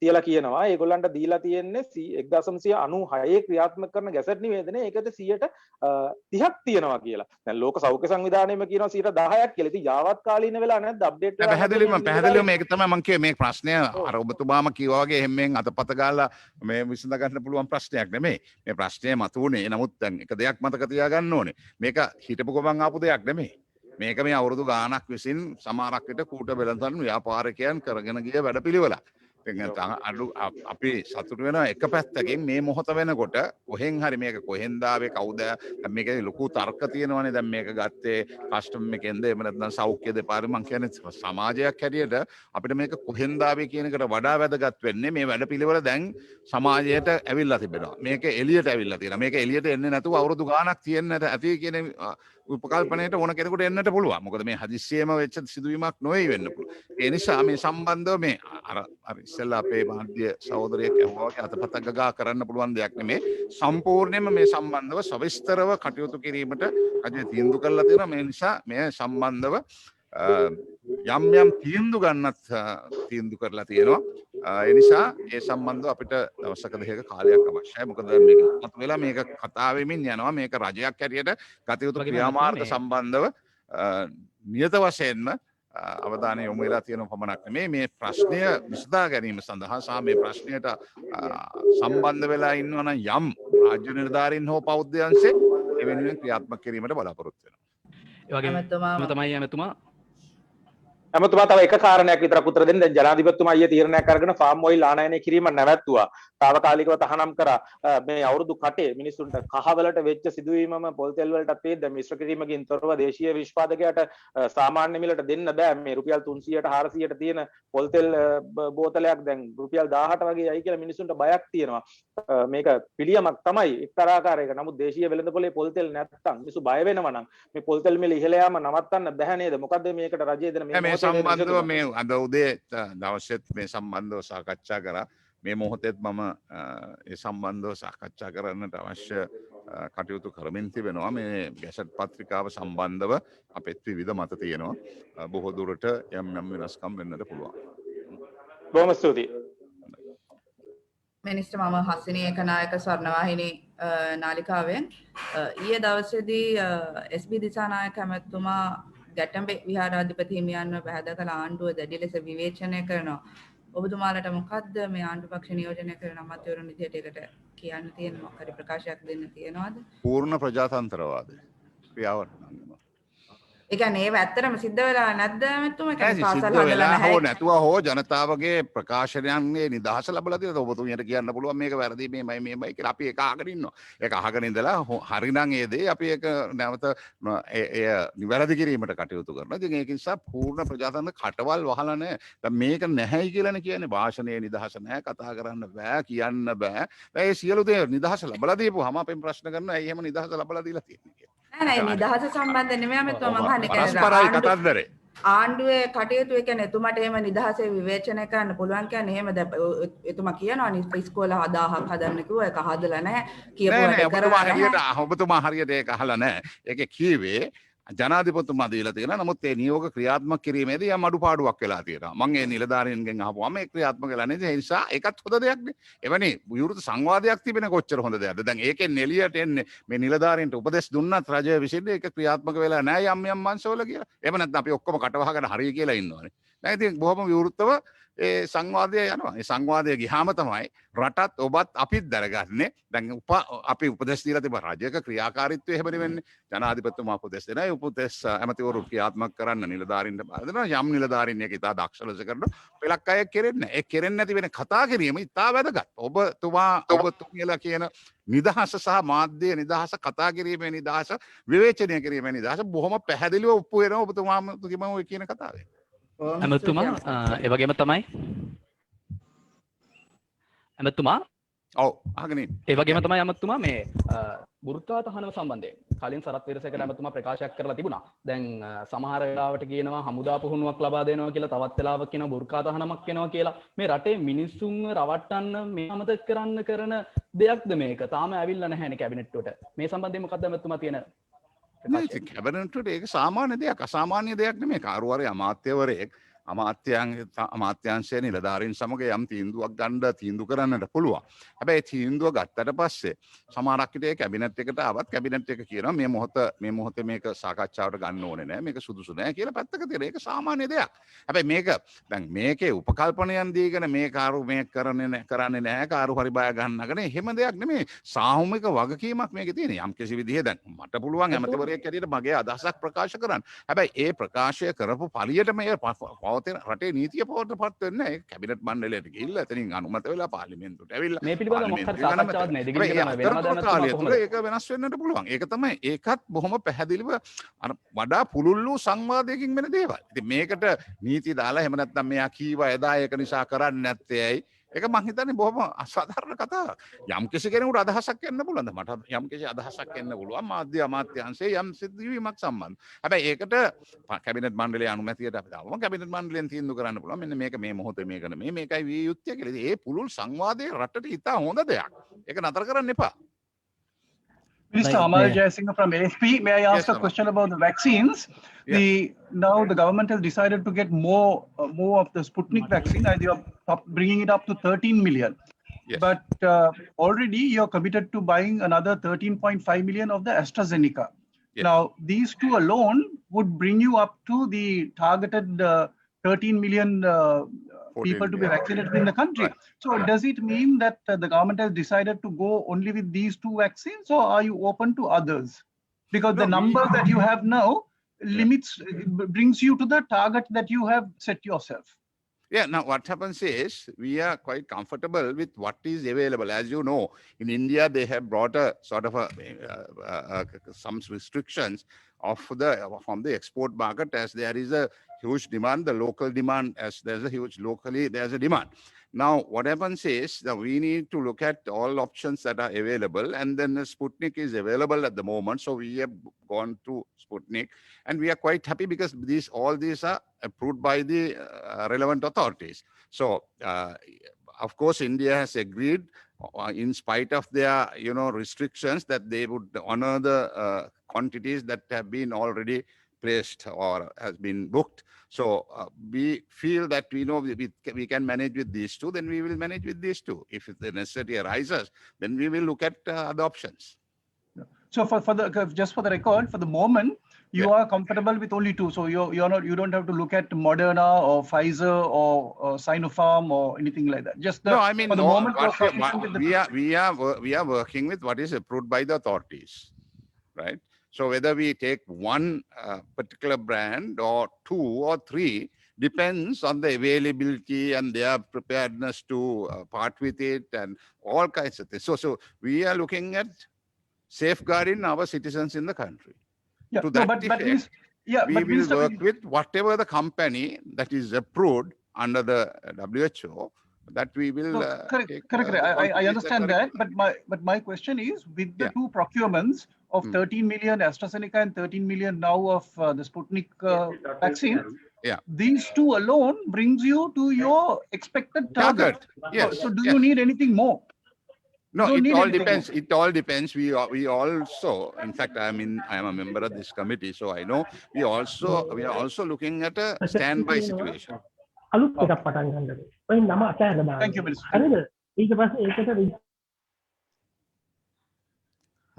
තියලා කියනවා ඒගොල්ලන්ට දීලා තියෙන්නේ 1996 ක්‍රියාත්මක කරන ගැසට් නිවේදනයේ ඒකට 30ක් තියෙනවා කියලා. දැන් ලෝක සෞඛ්‍ය සංවිධානයේම කියනවා 10%ක් කියලා. ඉතින් යාවත් කාලීන වෙලා නැද්ද අප්ඩේට් වෙලා? පැහැදිලිවම මේක තමයි මම කියේ මේ ප්‍රශ්නය අර ඔබතුමාම කිව්වා වගේ හැමෙන් අතපත ගාලා මේ විසඳ ගන්න පුළුවන් ප්‍රශ්නයක් නෙමෙයි. මේ ප්‍රශ්නය මතුවුනේ. නමුත් දැන් එක දෙයක් මතක තියාගන්න ඕනේ. මේක හිටපු ගමන් ආපු දෙයක් නෙමෙයි. මේක මේ අවුරුදු ගාණක් විසින් සමහරක් විට කූට වෙළඳන් ව්‍යාපාරිකයන් කරගෙන ගිය වැඩපිළිවෙලක්. අඩු අපි සතුට වෙන එක පැත්තකින් මේ මොහොත වෙනකොට කොහෙන් හරි මේක කොහෙන්ද ආවේ කවුද දැන් මේකේ ලොකු තර්ක තියෙනවානේ දැන් මේක ගත්තේ කස්ටම් එකෙන්ද එහෙම නැත්නම් සෞඛ්‍ය දෙපාර්තමේන්තුව මං කියන්නේ සමාජයක් හැටියට අපිට මේක කොහෙන්ද ආවේ කියන එකට වඩා වැදගත් වෙන්නේ මේ වැඩපිළිවෙල දැන් සමාජයට ඇවිල්ලා තිබෙනවා මේක එළියට ඇවිල්ලා තියෙනවා මේක එළියට එන්නේ නැතුව අවුරුදු ගාණක් තියෙන්නට ඇති කියන උපකල්පනයට ඕන කෙනෙකුට එන්නට පුළුවන් මොකද මේ හදිස්සියෙම වෙච්ච සිදුවීමක් නොවේ වෙන්න පුළුවන් ඒ නිසා මේ සම්බන්ධව මේ අර ඉස්සෙල්ලා අපේ මාධ්‍ය සහෝදරයෙක් ඇහුවා වගේ අතපත ගගා කරන්න පුළුවන් දෙයක් නෙමේ සම්පූර්ණයෙන්ම මේ සම්බන්ධව සවිස්තරව කටයුතු කිරීමට රජය තීන්දුව කරලා තියෙනවා මේ නිසා මේ සම්බන්ධව යම් යම් තීන්දුව ගන්නත් තීන්දුව කරලා තියෙනවා ඒ නිසා ඒ සම්බන්ධව අපිට දවසක දෙකක කාලයක් අවශ්‍යයි මොකද මේක මතුවලා මේක කතා වෙමින් යනවා මේක රජයක් හැටියට ගත යුතු ක්‍රියාමාර්ග සම්බන්ධව නියත වශයෙන්ම අවධානය යොමු වෙලා තියෙන පමණක් නෙමේ මේ ප්‍රශ්නය විසඳා ගැනීම සඳහා සහ මේ ප්‍රශ්නයට සම්බන්ධ වෙලා ඉන්නවා නම් යම් රාජ්‍ය නිලධාරීන් හෝ බෞද්ධ අංශේ ඒ වෙනුවෙන් ක්‍රියාත්මක කිරීමට බලාපොරොත්තු වෙනවා. ඒ වගේම තමයි ඇමතුමා ඇමතුමා තව එක කාරණයක් විතරක් උත්තර දෙන්න. දැන් ජනාධිපතිතුමා ඊයේ තීරණයක් අරගෙන ෆාම් ඔයිල් ආනයනය කිරීම නැවැත්තුවා. తాවකාලිකව තහනම් කරා. මේ අවුරුදු කටේ මිනිසුන්ට කහවලට වෙච්ච සිදුවීමම පොල් තෙල් වලටත් ඒ දැන් මිශ්‍ර කිරීමකින් තොරව දේශීය විශ්පාදකයාට සාමාන්‍ය මිලට දෙන්න බෑ. මේ රුපියල් 300ට 400ට තියෙන පොල් තෙල් බෝතලයක් දැන් රුපියල් 1000ට වගේ යයි කියලා මිනිසුන්ට බයක් තියෙනවා. මේක පිළියමක් තමයි එක්තරා ආකාරයක. නමුත් දේශීය වෙළඳපොලේ පොල් තෙල් නැත්තම් මිනිස්සු බය වෙනවා නම් මේ පොල් තෙල් මිල ඉහළ යාම නවත්තන්න බෑ නේද? මොකද්ද මේකට රජය දෙන මේ සම්බන්ධව මේ අද උදේ දවසෙත් මේ සම්බන්ධව සාකච්ඡා කරා මේ මොහොතේත් මම ඒ සම්බන්ධව සාකච්ඡා කරන්නට අවශ්‍ය කටයුතු කරමින් තිබෙනවා මේ ගැසට් පත්‍රිකාව සම්බන්ධව අපෙත් විවිධ මත තියෙනවා බොහෝ දුරට යම් යම් වෙනස්කම් වෙන්නට පුළුවන්. බොහොම ස්තුතියි. මිනිස්ටර් මම හසිනී ඒකනායක ස්වර්ණවාහිනී නාලිකාවෙන් ඊයේ දවසේදී SB දිසානායක ඇමතුමා ගැටඹේ විහාරාධිපති හිමියන්ව පැහැද කළ ආණ්ඩුව දැඩි ලෙස විවේචනය කරනවා. ඔබතුමාලට මොකද්ද මේ ආණ්ඩු පක්ෂ නියෝජනය කරන අමාත්‍යවරුන් විදිහට ඒකට කියන්න තියෙන මොකක් හරි ප්‍රකාශයක් දෙන්න තියෙනවද? පූර්ණ ප්‍රජාතන්ත්‍රවාදය ක්‍රියාවක් ඒ කියන්නේ ඒව ඇත්තටම සිද්ධ වෙලා නැද්ද මෙතුමා? සිද්ධ වෙලා හෝ නැතුව හෝ ජනතාවගේ ප්‍රකාශනයන්ගේ නිදහස ලැබලා තියෙනවා. ඔබතුමියට කියන්න පුළුවන් මේක වැරදි මේමයි කියලා අපි ඒක අහගෙන ඉන්නවා. ඒක අහගෙන ඉඳලා හරිනම් ඒ දේ අපි ඒක නැවත එය නිවැරදි කිරීමට කටයුතු කරනවා. ඉතින් ඒක නිසා පූර්ණ ප්‍රජාතන්ත්‍ර කටවල් වහලා නැහැ. දැන් මේක නැහැයි කියලානේ කියන්නේ භාෂණයේ නිදහස නැහැ, කතා කරන්න බෑ, කියන්න බෑ. ඒ සියලු දේ නිදහස ලැබලා දීපුවාම අපෙන් ප්‍රශ්න කරනවා ඇයි එහෙම නිදහස ලැබලා දීලා තියෙන්නේ කියලා. නෑ නිදහස සම්බන්ධ නෙමෙයි මෙතුමා මම පරස්පරයි කතන්දරේ. ආණ්ඩුවේ කටයුතු ඒ කියන්නේ එතුමාට එහෙම නිදහසේ විවේචනය කරන්න පුළුවන් කියන්නේ එහෙම එතුමා කියනවා ඉස්කෝල 1000ක් හදන්න කිව්වා ඒක හදලා නැහැ කියපුවා ඔබතුමා හරියට ඒක අහලා නැහැ. ඒකේ කීවේ ජනාධිපතිතුමා දීලා තියෙනවා. නමුත් ඒ නියෝග ක්‍රියාත්මක කිරීමේදී යම් අඩුපාඩුවක් වෙලා තියෙනවා. මම ඒ නිලධාරීන්ගෙන් අහපුවාම ඒ ක්‍රියාත්මක වෙලා නැහැ. ඒ නිසා ඒකත් හොඳ දෙයක් නේ. එවැනි විවෘත සංවාදයක් තිබෙන කොච්චර හොඳ දෙයක්ද. දැන් ඒකෙන් එළියට එන්නේ මේ නිලධාරීන්ට උපදෙස් දුන්නත් රජය විසින් ඒක ක්‍රියාත්මක වෙලා නැහැ යම් යම් අංශවල කියලා. එහෙම නැත්නම් අපි ඔක්කොම කටවහගෙන හරිය කියලා ඉන්නවනේ. දැන් ඉතින් බොහොම විවෘතව ඒ සංවාදය යනවා. ඒ සංවාදය ගියාම තමයි රටත් ඔබත් අපිත් දරගන්නේ. දැන් අපි උපදෙස් දීලා තිබා රජයක ක්‍රියාකාරීත්වය එහෙම නෙවෙන්නේ. ජනාධිපතිතුමා උපදෙස් දෙනවා. ඒ උපදෙස් ඇමතිවරු ක්‍රියාත්මක කරන්න නිලධාරීන්ට බාර දෙනවා. යම් නිලධාරීන් ඒක ඉතා දක්ෂ ලෙස කරනවා. පෙලක් අය කෙරෙන්නේ නැහැ. ඒ කෙරෙන්නේ නැති වෙන කතා කිරීම ඉතා වැදගත්. ඔබතුමියලා කියන නිදහස සහ මාධ්‍ය නිදහස කතා කිරීමේ නිදහස විවේචනය කිරීමේ නිදහස බොහොම පැහැදිලිව ඔප්පු වෙනවා ඔබතුමාම ඔය කියන කතාවේ. ඇමතුමා ඒ වගේම තමයි ඇමතුමා ඔව් අහගෙන ඉන්න. ඒ වගේම තමයි ඇමතුමා මේ බුරුත්වා තහනම සම්බන්ධයෙන් කලින් සරත් විරසේකර ඇමතුමා ප්‍රකාශයක් කරලා තිබුණා. දැන් සමහර වෙලාවට කියනවා හමුදා පුහුණුවක් ලබා දෙනවා කියලා, තවත් වෙලාවක කියනවා බුර්කා තහනමක් වෙනවා කියලා. මේ රටේ මිනිස්සුන්ව රවට්ටන්න මේ අමතක කරන්න කරන දෙයක්ද මේක? තාම ඇවිල්ලා නැහැනේ කැබිනට් එකට. මේ සම්බන්ධයෙන් මොකක්ද ඇමතුමා තියෙන කැබිනට්ට ඒක සාමාන්‍ය දෙයක් අසාමාන්‍ය දෙයක් නෙමෙයි. කාරුවරේ අමාත්‍යවරයෙක් අමාත්‍යංශයේ නිලධාරීන් සමග යම් තීන්දුවක් ගන්න තීන්දුව කරන්නට පුළුවන්. හැබැයි තීන්දුව ගත්තට පස්සේ සමහරක් විට කැබිනට් එකට ආවත් කැබිනට් එක කියනවා මේ මොහොතේ මේක සාකච්ඡාවට ගන්න ඕනේ නෑ, මේක සුදුසු නෑ කියලා පැත්තක තියලා ඒක සාමාන්‍ය දෙයක්. හැබැයි මේකේ උපකල්පනයන් දීගෙන මේ කාරු මේක කරන්නේ නැහැ, කාරු හරි බය ගන්නගෙන එහෙම දෙයක් නෙමෙයි. සාමූහික වගකීමක් මේකේ තියෙන. යම් කිසි විදිහේ දැන් මට පුළුවන් ඇමතිවරයෙක් ඇටියට මගේ අදහසක් ප්‍රකාශ කරන්න. හැබැයි ඒ ප්‍රකාශය කරපු පළියට මේ රටේ නීතිය පොවට පත් වෙන්නේ නැහැ. කැබිනට් මණ්ඩලයට ගිහිල්ලා එතනින් අනුමත වෙලා පාර්ලිමේන්තුවට ඇවිල්ලා මේ පිළිබඳව මොකක් හරි සාකච්ඡාවක් නේද? දිගින් දිගටම වෙනවද නැත්නම් කාලය කොහොමද? තුළ ඒක වෙනස් වෙන්නට පුළුවන්. ඒක තමයි ඒකත් බොහොම පැහැදිලිව අර වඩා පුළුල් වූ සංවාදයකින් වෙන දේවල්. ඉතින් මේකට නීති දාලා එහෙම නැත්නම් මෙයා කීවා එදා ඒක නිසා කරන්නේ නැත්තේ ඇයි? ඒක මං හිතන්නේ බොහොම අසාධාරණ කතාවක්. යම් කිසි කෙනෙකුට අදහසක් එන්න පුළුවන්. මට යම් කිසි අදහසක් එන්න පුළුවන් මාධ්‍ය අමාත්‍යාංශයේ යම් සිදුවීමක් සම්බන්ධ. හැබැයි ඒකට කැබිනට් මණ්ඩලයේ අනුමැතියට අපි දාවම කැබිනට් මණ්ඩලයෙන් තීන්දුව කරන්න පුළුවන්. මෙන්න මේක මේ මොහොතේ මේක නෙමෙයි මේකයි විය යුත්තේ කියලා. ඉතින් ඒ පුළුල් සංවාදයේ රටට ඉතා හොඳ දෙයක්. ඒක නතර කරන්න එපා. Minister Right, Amal yeah. Jayasinghe from AFP, may I ask Yes, a Amal. question about the vaccines? Now the government has decided to get more of the Sputnik vaccine, and you are bringing it up to 13 million. Yes. But already you're committed to buying another 13.5 million of the AstraZeneca. Yes. Now these two alone would bring you up to the targeted 13 million 14, people to be yeah. vaccinated in the country. Right. So does it mean that the government has decided to go only with these two vaccines, or are you open to others? Because the No, numbers that you have now limits brings you to the target that you have set yourself. Yeah, now what happens is we are quite comfortable with what is available. As you know, in India, they have brought a sort of some restrictions from the export market as there is a huge demand, the local demand as there's a huge locally, there's a demand. Now, what happens is that we need to look at all options that are available, and then the Sputnik is available at the moment. So we have gone to Sputnik, and we are quite happy because all these are approved by the relevant authorities. So, of course, India has agreed, in spite of their restrictions, that they would honor the quantities that have been already placed or has been booked. So we feel that we can manage with these two, then we will manage with these two. If the necessity arises, then we will look at other options. So just for the record, for the moment, you are comfortable with only two. So you don't have to look at Moderna or Pfizer or Sinopharm or anything like that. Just No, I mean, for the moment, you're sufficient with the we are working with what is approved by the authorities, right? So whether we take one particular brand or two or three depends on the availability and their preparedness to part with it and all kinds of things. So we are looking at safeguarding our citizens in the country. Yeah, To no, that but effect, we will Minister, work with whatever the company that is approved under the WHO that we will correct. take, I understand that, but my question is, with the two procurements of 13 million AstraZeneca and 13 million now of the Sputnik vaccine, these two alone brings you to your expected target. Yes. So do you need anything more? No, Don't it need all anything depends. It all depends. We also, in fact, I am a member of this committee, so I know we are also looking at a standby situation. අලුත් එකක් පටන් ගන්නද ඔය නම අතහැරලා දාන්න. Thank you, Minister. හරිද? ඊට පස්සේ ඒකට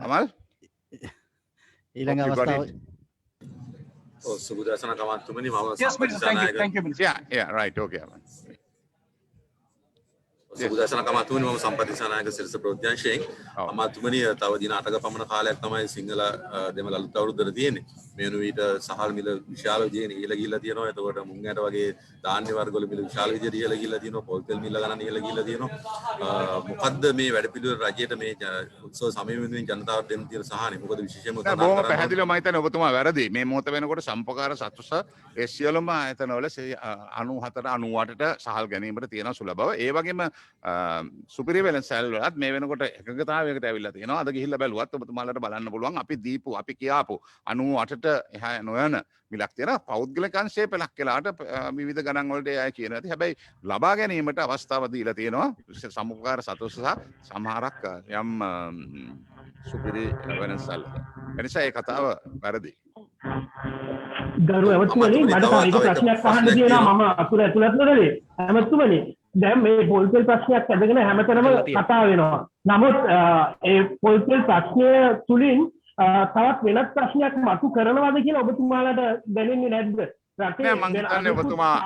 Amal? ඊළඟ Okay, got අවස්ථාව it. සුබදර්ශන කමත්තුමනි මම Yes, Minister. Thank you, Minister. Yeah, right. Okay, Amal. සුබදර්ශන කමත්තුමනි මම සම්පතිසානායක සිරස ප්‍රෝද්‍යංශයෙන් අමාත්තුමනි තව දින 8ක පමණ කාලයක් තමයි සිංහල දෙමළ අලුත් අවුරුද්දට තියෙන්නේ. මේ වෙනුවිට සහල් මිල විශාල විදිහට ඉහළ ගිහිල්ලා තියෙනවා. එතකොට මුංගෑට වගේ ධාන්‍ය වර්ගවල මිල විශාල විදිහට ඉහළ ගිහිල්ලා තියෙනවා. පොල් තෙල් මිල ගණන් ඉහළ ගිහිල්ලා තියෙනවා. මොකද්ද මේ වැඩපිළිවෙල රජයට මේ උත්සව සමය වෙනුවෙන් ජනතාවට දෙන්න තියෙන සහනය? මොකද විශේෂයෙන්ම බොහොම පැහැදිලිව මම හිතන්නේ ඔබතුමා වැරදි. මේ මොහොත වෙනකොට සම්පකාර සතුස ඒ සියලුම ආයතනවල 94 98ට සහල් ගැනීමට තියෙන සුලභව. ඒ වගේම සුපිරි වෙළඳසැල් වලත් මේ වෙනකොට එකඟතාවයකට ඇවිල්ලා තියෙනවා. අද ගිහිල්ලා බැලුවත් ඔබතුමාලට බලන්න පුළුවන් අපි කියාපු 98ට එහා නොයන මිලක් තියෙනවා. පෞද්ගලික අංශයේ පළක් කියලාට විවිධ ගණන් වලට එයි කියන ඇති. හැබැයි ලබා ගැනීමට අවස්ථාව දීලා තියෙනවා. සම්මුඛකාර සතුස සහ සමහරක් යම් සුපිරි වෙළඳසැල්. එනිසා ඒ කතාව වැරදි. ගරු ඇමතුමනි මට තව ප්‍රශ්නයක් අහන්න තියෙනවා මම අතුල ඇතුළත් නොදේ. ඇමතුමනි දැන් මේ පොල්තෙල් ප්‍රශ්නයක් ඇදගෙන හැමතැනම කතා වෙනවා. නමුත් ඒ පොල්තෙල් ප්‍රශ්නය තුලින් තවත් වෙනත් ප්‍රශ්නයක් මතු කරනවාද කියලා ඔබතුමාලට දැනෙන්නේ නැද්ද? රටේ මම හිතන්නේ ඔබතුමා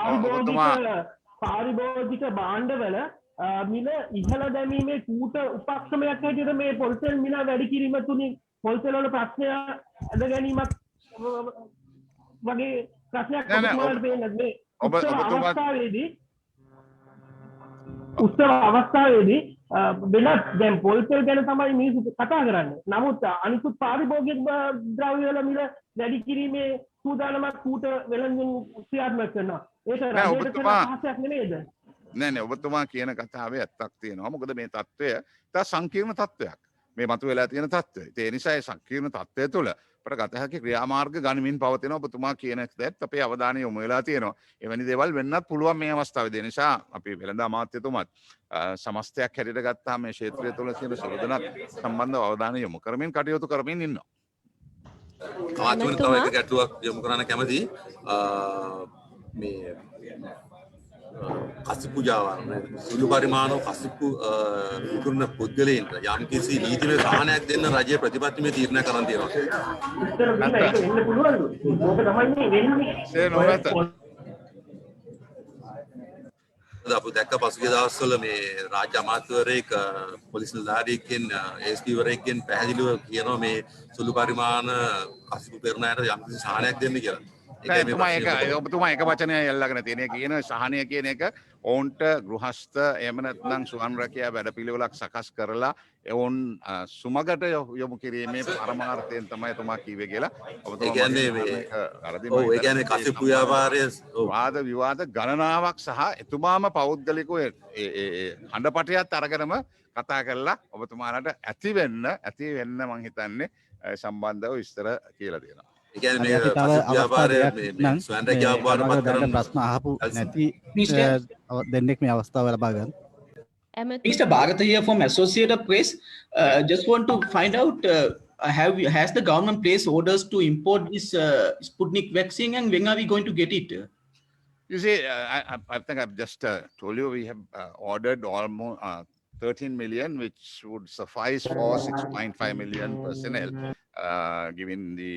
පාරිභෝගික භාණ්ඩවල මිල ඉහළ දැමීමේ කූට උපක්‍රමයක් හැටියට මේ පොල්තෙල් මිල වැඩි කිරීම තුලින් පොල්තෙල් වල ප්‍රශ්නය ඇද ගැනීමක් වගේ ප්‍රශ්නයක් ඔබතුමාලට පේන්නේ නැද්ද? අවස්ථාවේදී උත්සව අවස්ථාවේදී වෙනත් දැන් පොල්තෙල් ගැන තමයි මිනිස්සු කතා කරන්නේ. නමුත් අනිකුත් පාරිභෝගික ද්‍රව්‍ය වල මිල වැඩි කිරීමේ සූදානමක් කූට වෙළඳින් ක්‍රියාත්මක කරනවා. ඒක රජයට කරන පහසක් නෙමෙයිද? නෑ ඔබතුමා කියන කතාවේ ඇත්තක් තියෙනවා. මොකද මේ තත්ත්වය තා සංකීර්ණ තත්ත්වයක්. මේ මතුවලා තියෙන තත්ත්වය. ඒ නිසා ඒ සංකීර්ණ තත්ත්වය තුළ අපට ගත හැකි ක්‍රියාමාර්ග ගනිමින් පවතිනවා. ඔබතුමා කියන එකත් අපේ අවධානය යොමු වෙලා තියෙනවා. එවැනි දේවල් වෙන්නත් පුළුවන් මේ අවස්ථාවේදී. ඒ නිසා අපි වෙළඳ අමාත්‍යතුමත් සමස්තයක් හැටියට ගත්තාම මේ ක්ෂේත්‍රය තුළ තියෙන සොරදනක් සම්බන්ධව අවධානය යොමු කරමින් කටයුතු කරමින් ඉන්නවා. අමාත්‍යවරුන් තව එක ගැටලුවක් යොමු කරන්න කැමතියි. මේ කසිප්පු ජාවාරණ සුළු පරිමාණව කසිප්පු විකුණන පුද්ගලයන්ට යම් කිසි නීතිමය සහනයක් දෙන්න රජය ප්‍රතිපත්තිමය තීරණ කරන් තියෙනවා. අපි දැක්ක පසුගිය දවස්වල මේ රාජ්‍ය අමාත්‍යවරයෙක් පොලිස් නිලධාරියෙක්ගෙන් ASP වරයෙක්ගෙන් පැහැදිලිව කියනවා මේ සුළු පරිමාණ කසිප්පු පෙරණයට යම් කිසි සහනයක් දෙන්න කියලා. ඔබතුමා එක වචනය එල්ලගෙන තියෙන කියන සහනය කියන එක ඔවුන්ට ගෘහස්ත එහෙම නැත්නම් සුවන් රැකියා වැඩපිළිවෙලක් සකස් කරලා ඔවුන් සුමගට යොමු කිරීමේ පරමාර්ථයෙන් තමයි එතුමා කිව්වේ කියලා ඔබතුමා ඒ කියන්නේ කසිප්පු ව්‍යාපාරය වාද විවාද ගණනාවක් සහ එතුමාම පෞද්ගලිකව හඬපටයත් අරගෙනම කතා කරලා ඔබතුමාලට ඇති වෙන්න මම හිතන්නේ සම්බන්ධව විස්තර කියලා දෙනවා. ප්‍රශ්න අහපු නැති දෙන්නෙක් මේ අවස්ථාව ලබා ගන්න. Mr. Bhagat here from Associated Press. Just want to find out, has the government placed orders to import this Sputnik vaccine, and when are we going to get it? You see, I think I've just told you we have ordered almost 13 million, which would suffice for 6.5 million personnel, given the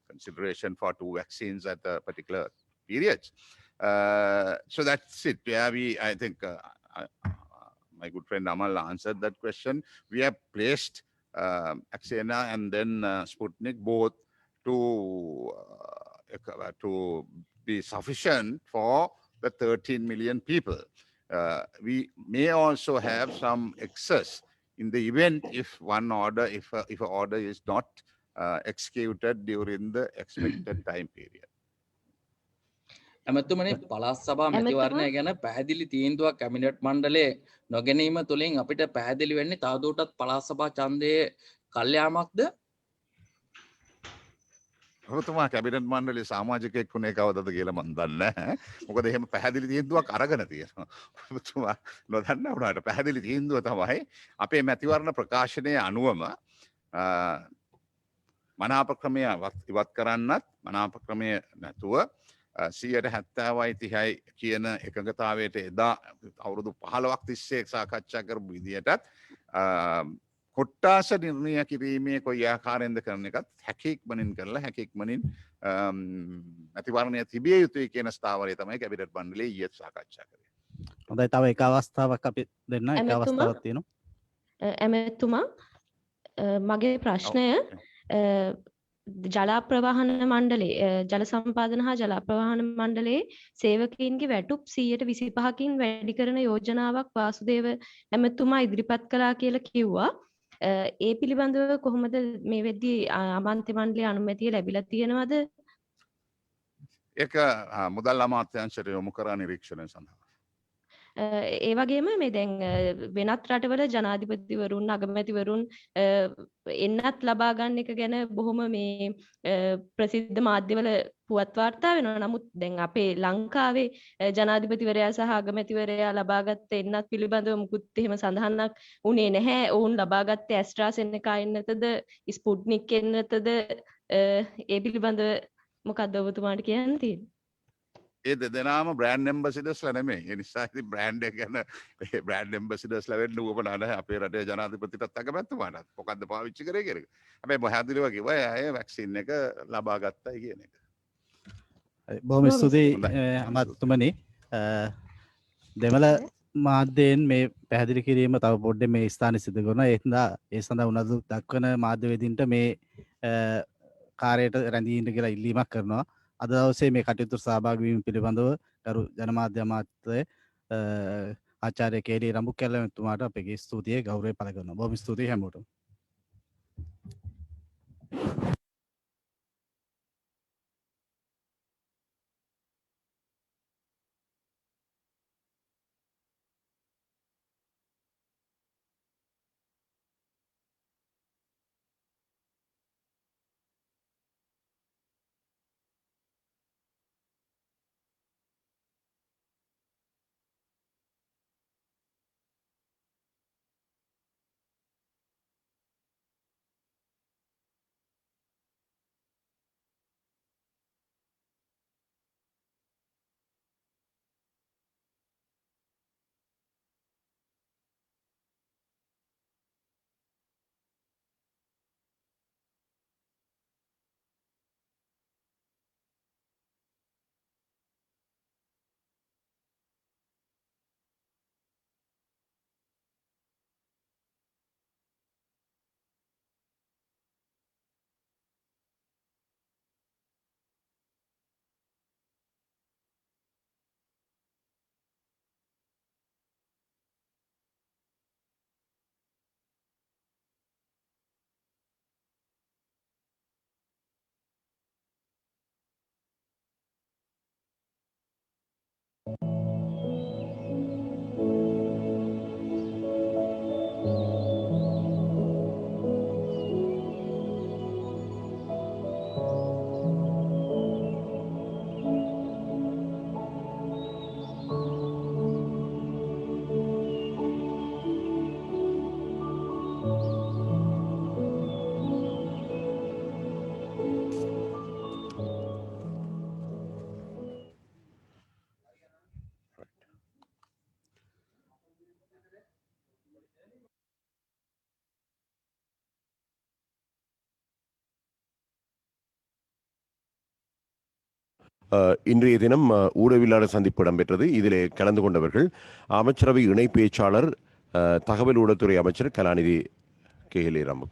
consideration for 2 vaccines at a particular periods. So that's it. Yeah, I think my good friend Amal answered that question. We have placed Axena and then Sputnik both to be sufficient for the 13 million people. We may also have some excess in the event if an order is not executed during the expected time period. ඇමතුමනි පළාත් සභා මැතිවරණය ගැන පැහැදිලි තීන්දුවක් cabinet මණ්ඩලයේ නොගැනීම තුළින් අපිට පැහැදිලි වෙන්නේ තවදුරටත් පළාත් සභා ඡන්දයේ කල්යාමක්ද? ඔබතුමා කැබිනට් මණ්ඩලයේ සමාජිකයෙක් වුණේ කවදද කියලා මම දන්නේ නැහැ. මොකද එහෙම පැහැදිලි තීන්දුවක් අරගෙන තියෙනවා. ඔබතුමා නොදන්න වුණාට පැහැදිලි තීන්දුව තමයි අපේ මැතිවරණ ප්‍රකාශනයේ අනුවම මනාප ක්‍රමය ඉවත් කරන්නත් මනාප ක්‍රමය නැතුව 70%යි 30යි කියන එකඟතාවයට එදා අවුරුදු 15ක් තිස්සේ සාකච්ඡා කරපු විදිහටත් කොට්ටාස නිර්ණය කිරීමේ කොයි ආකාරයෙන්ද කරන එකත් හැකියක්මනින් කරලා හැකියක්මනින් මැතිවරණය තිබිය යුතුයි කියන ස්ථාවරය තමයි කැබිනට් මණ්ඩලයේ ඊයේ සාකච්ඡා කරේ. හොඳයි, තව එක අවස්ථාවක් අපි දෙන්න එක අවස්ථාවක් තියෙනවා. එමෙතුමා මගේ ප්‍රශ්නය ජල ප්‍රවාහන මණ්ඩලයේ ජල සම්පාදන හා ජල ප්‍රවාහන මණ්ඩලයේ සේවකයින්ගේ වැටුප් 125කින් වැඩි කරන යෝජනාවක් වාසුදේව එමෙතුමා ඉදිරිපත් කළා කියලා කිව්වා. ඒ පිළිබඳව කොහොමද මේ වෙද්දී අමාත්‍ය මණ්ඩලයේ අනුමැතිය ලැබිලා තියෙනවද? ඒක මුදල් අමාත්‍යාංශයට යොමු කරා නිරීක්ෂණය සඳහා. ඒ වගේම මේ දැන් වෙනත් රටවල ජනාධිපතිවරුන් අගමැතිවරුන් එන්නත් ලබා ගන්න එක ගැන බොහොම මේ ප්‍රසිද්ධ මාධ්‍යවල පුවත් වාර්තා වෙනවා. නමුත් දැන් අපේ ලංකාවේ ජනාධිපතිවරයා සහ අගමැතිවරයා ලබාගත් එන්නත් පිළිබඳව මුකුත් එහෙම සඳහනක් උනේ නැහැ. ඔවුන් ලබාගත්තේ ඇස්ට්‍රාසෙනෙකා එන්නතද ස්පුට්නික් එන්නතද ඒ පිළිබඳව මොකක්ද ඔබතුමාට කියන්න තියෙන්නේ? ඒ දෙදෙනාම බ්‍රෑන්ඩ් ඇම්බැසිඩර්ස්ලා නෙමෙයි. ඒ නිසා ඉතින් බ්‍රෑන්ඩ් එක ගැන බ්‍රෑන්ඩ් ඇම්බැසිඩර්ස්ලා වෙන්න උවමනා නැහැ අපේ රටේ ජනාධිපතිටත් අගමැතිතුමාටත්. මොකද්ද පාවිච්චි කරේ කියන එක. හැබැයි පැහැදිලිව කිව්වා ඒ වැක්සින් එක ලබා ගත්තයි කියන එක. බොහොම ස්තුතියි අමාත්‍යතුමනි. දෙමළ මාධ්‍යයෙන් මේ පැහැදිලි කිරීම තව පොඩ්ඩක් මේ ස්ථානයේ සිදු කරනවා. ඒ සඳහා උනන්දු දක්වන මාධ්‍යවේදීන්ට මේ කාර්යයට රැඳී ඉන්න කියලා ඉල්ලීමක් කරනවා. අද දවසේ මේ කටයුතු සහභාගී වීම පිළිබඳව ගරු ජනමාධ්‍ය අමාත්‍ය ආචාර්ය කේලී රඹුකැල්ල මැතිතුමාට අපගේ ස්තුතිය ගෞරවය පළ කරනවා. බොහොම ස්තුතියි හැමෝටම. இன்றைய தினம் ஊடகவியலாளர் சந்திப்பு இடம்பெற்றது. இதிலே கலந்து கொண்டவர்கள் அமைச்சரவை இணை பேச்சாளர் தகவல் ஊடகத்துறை அமைச்சர் கலாநிதி கேஎல்ஏ ராமு.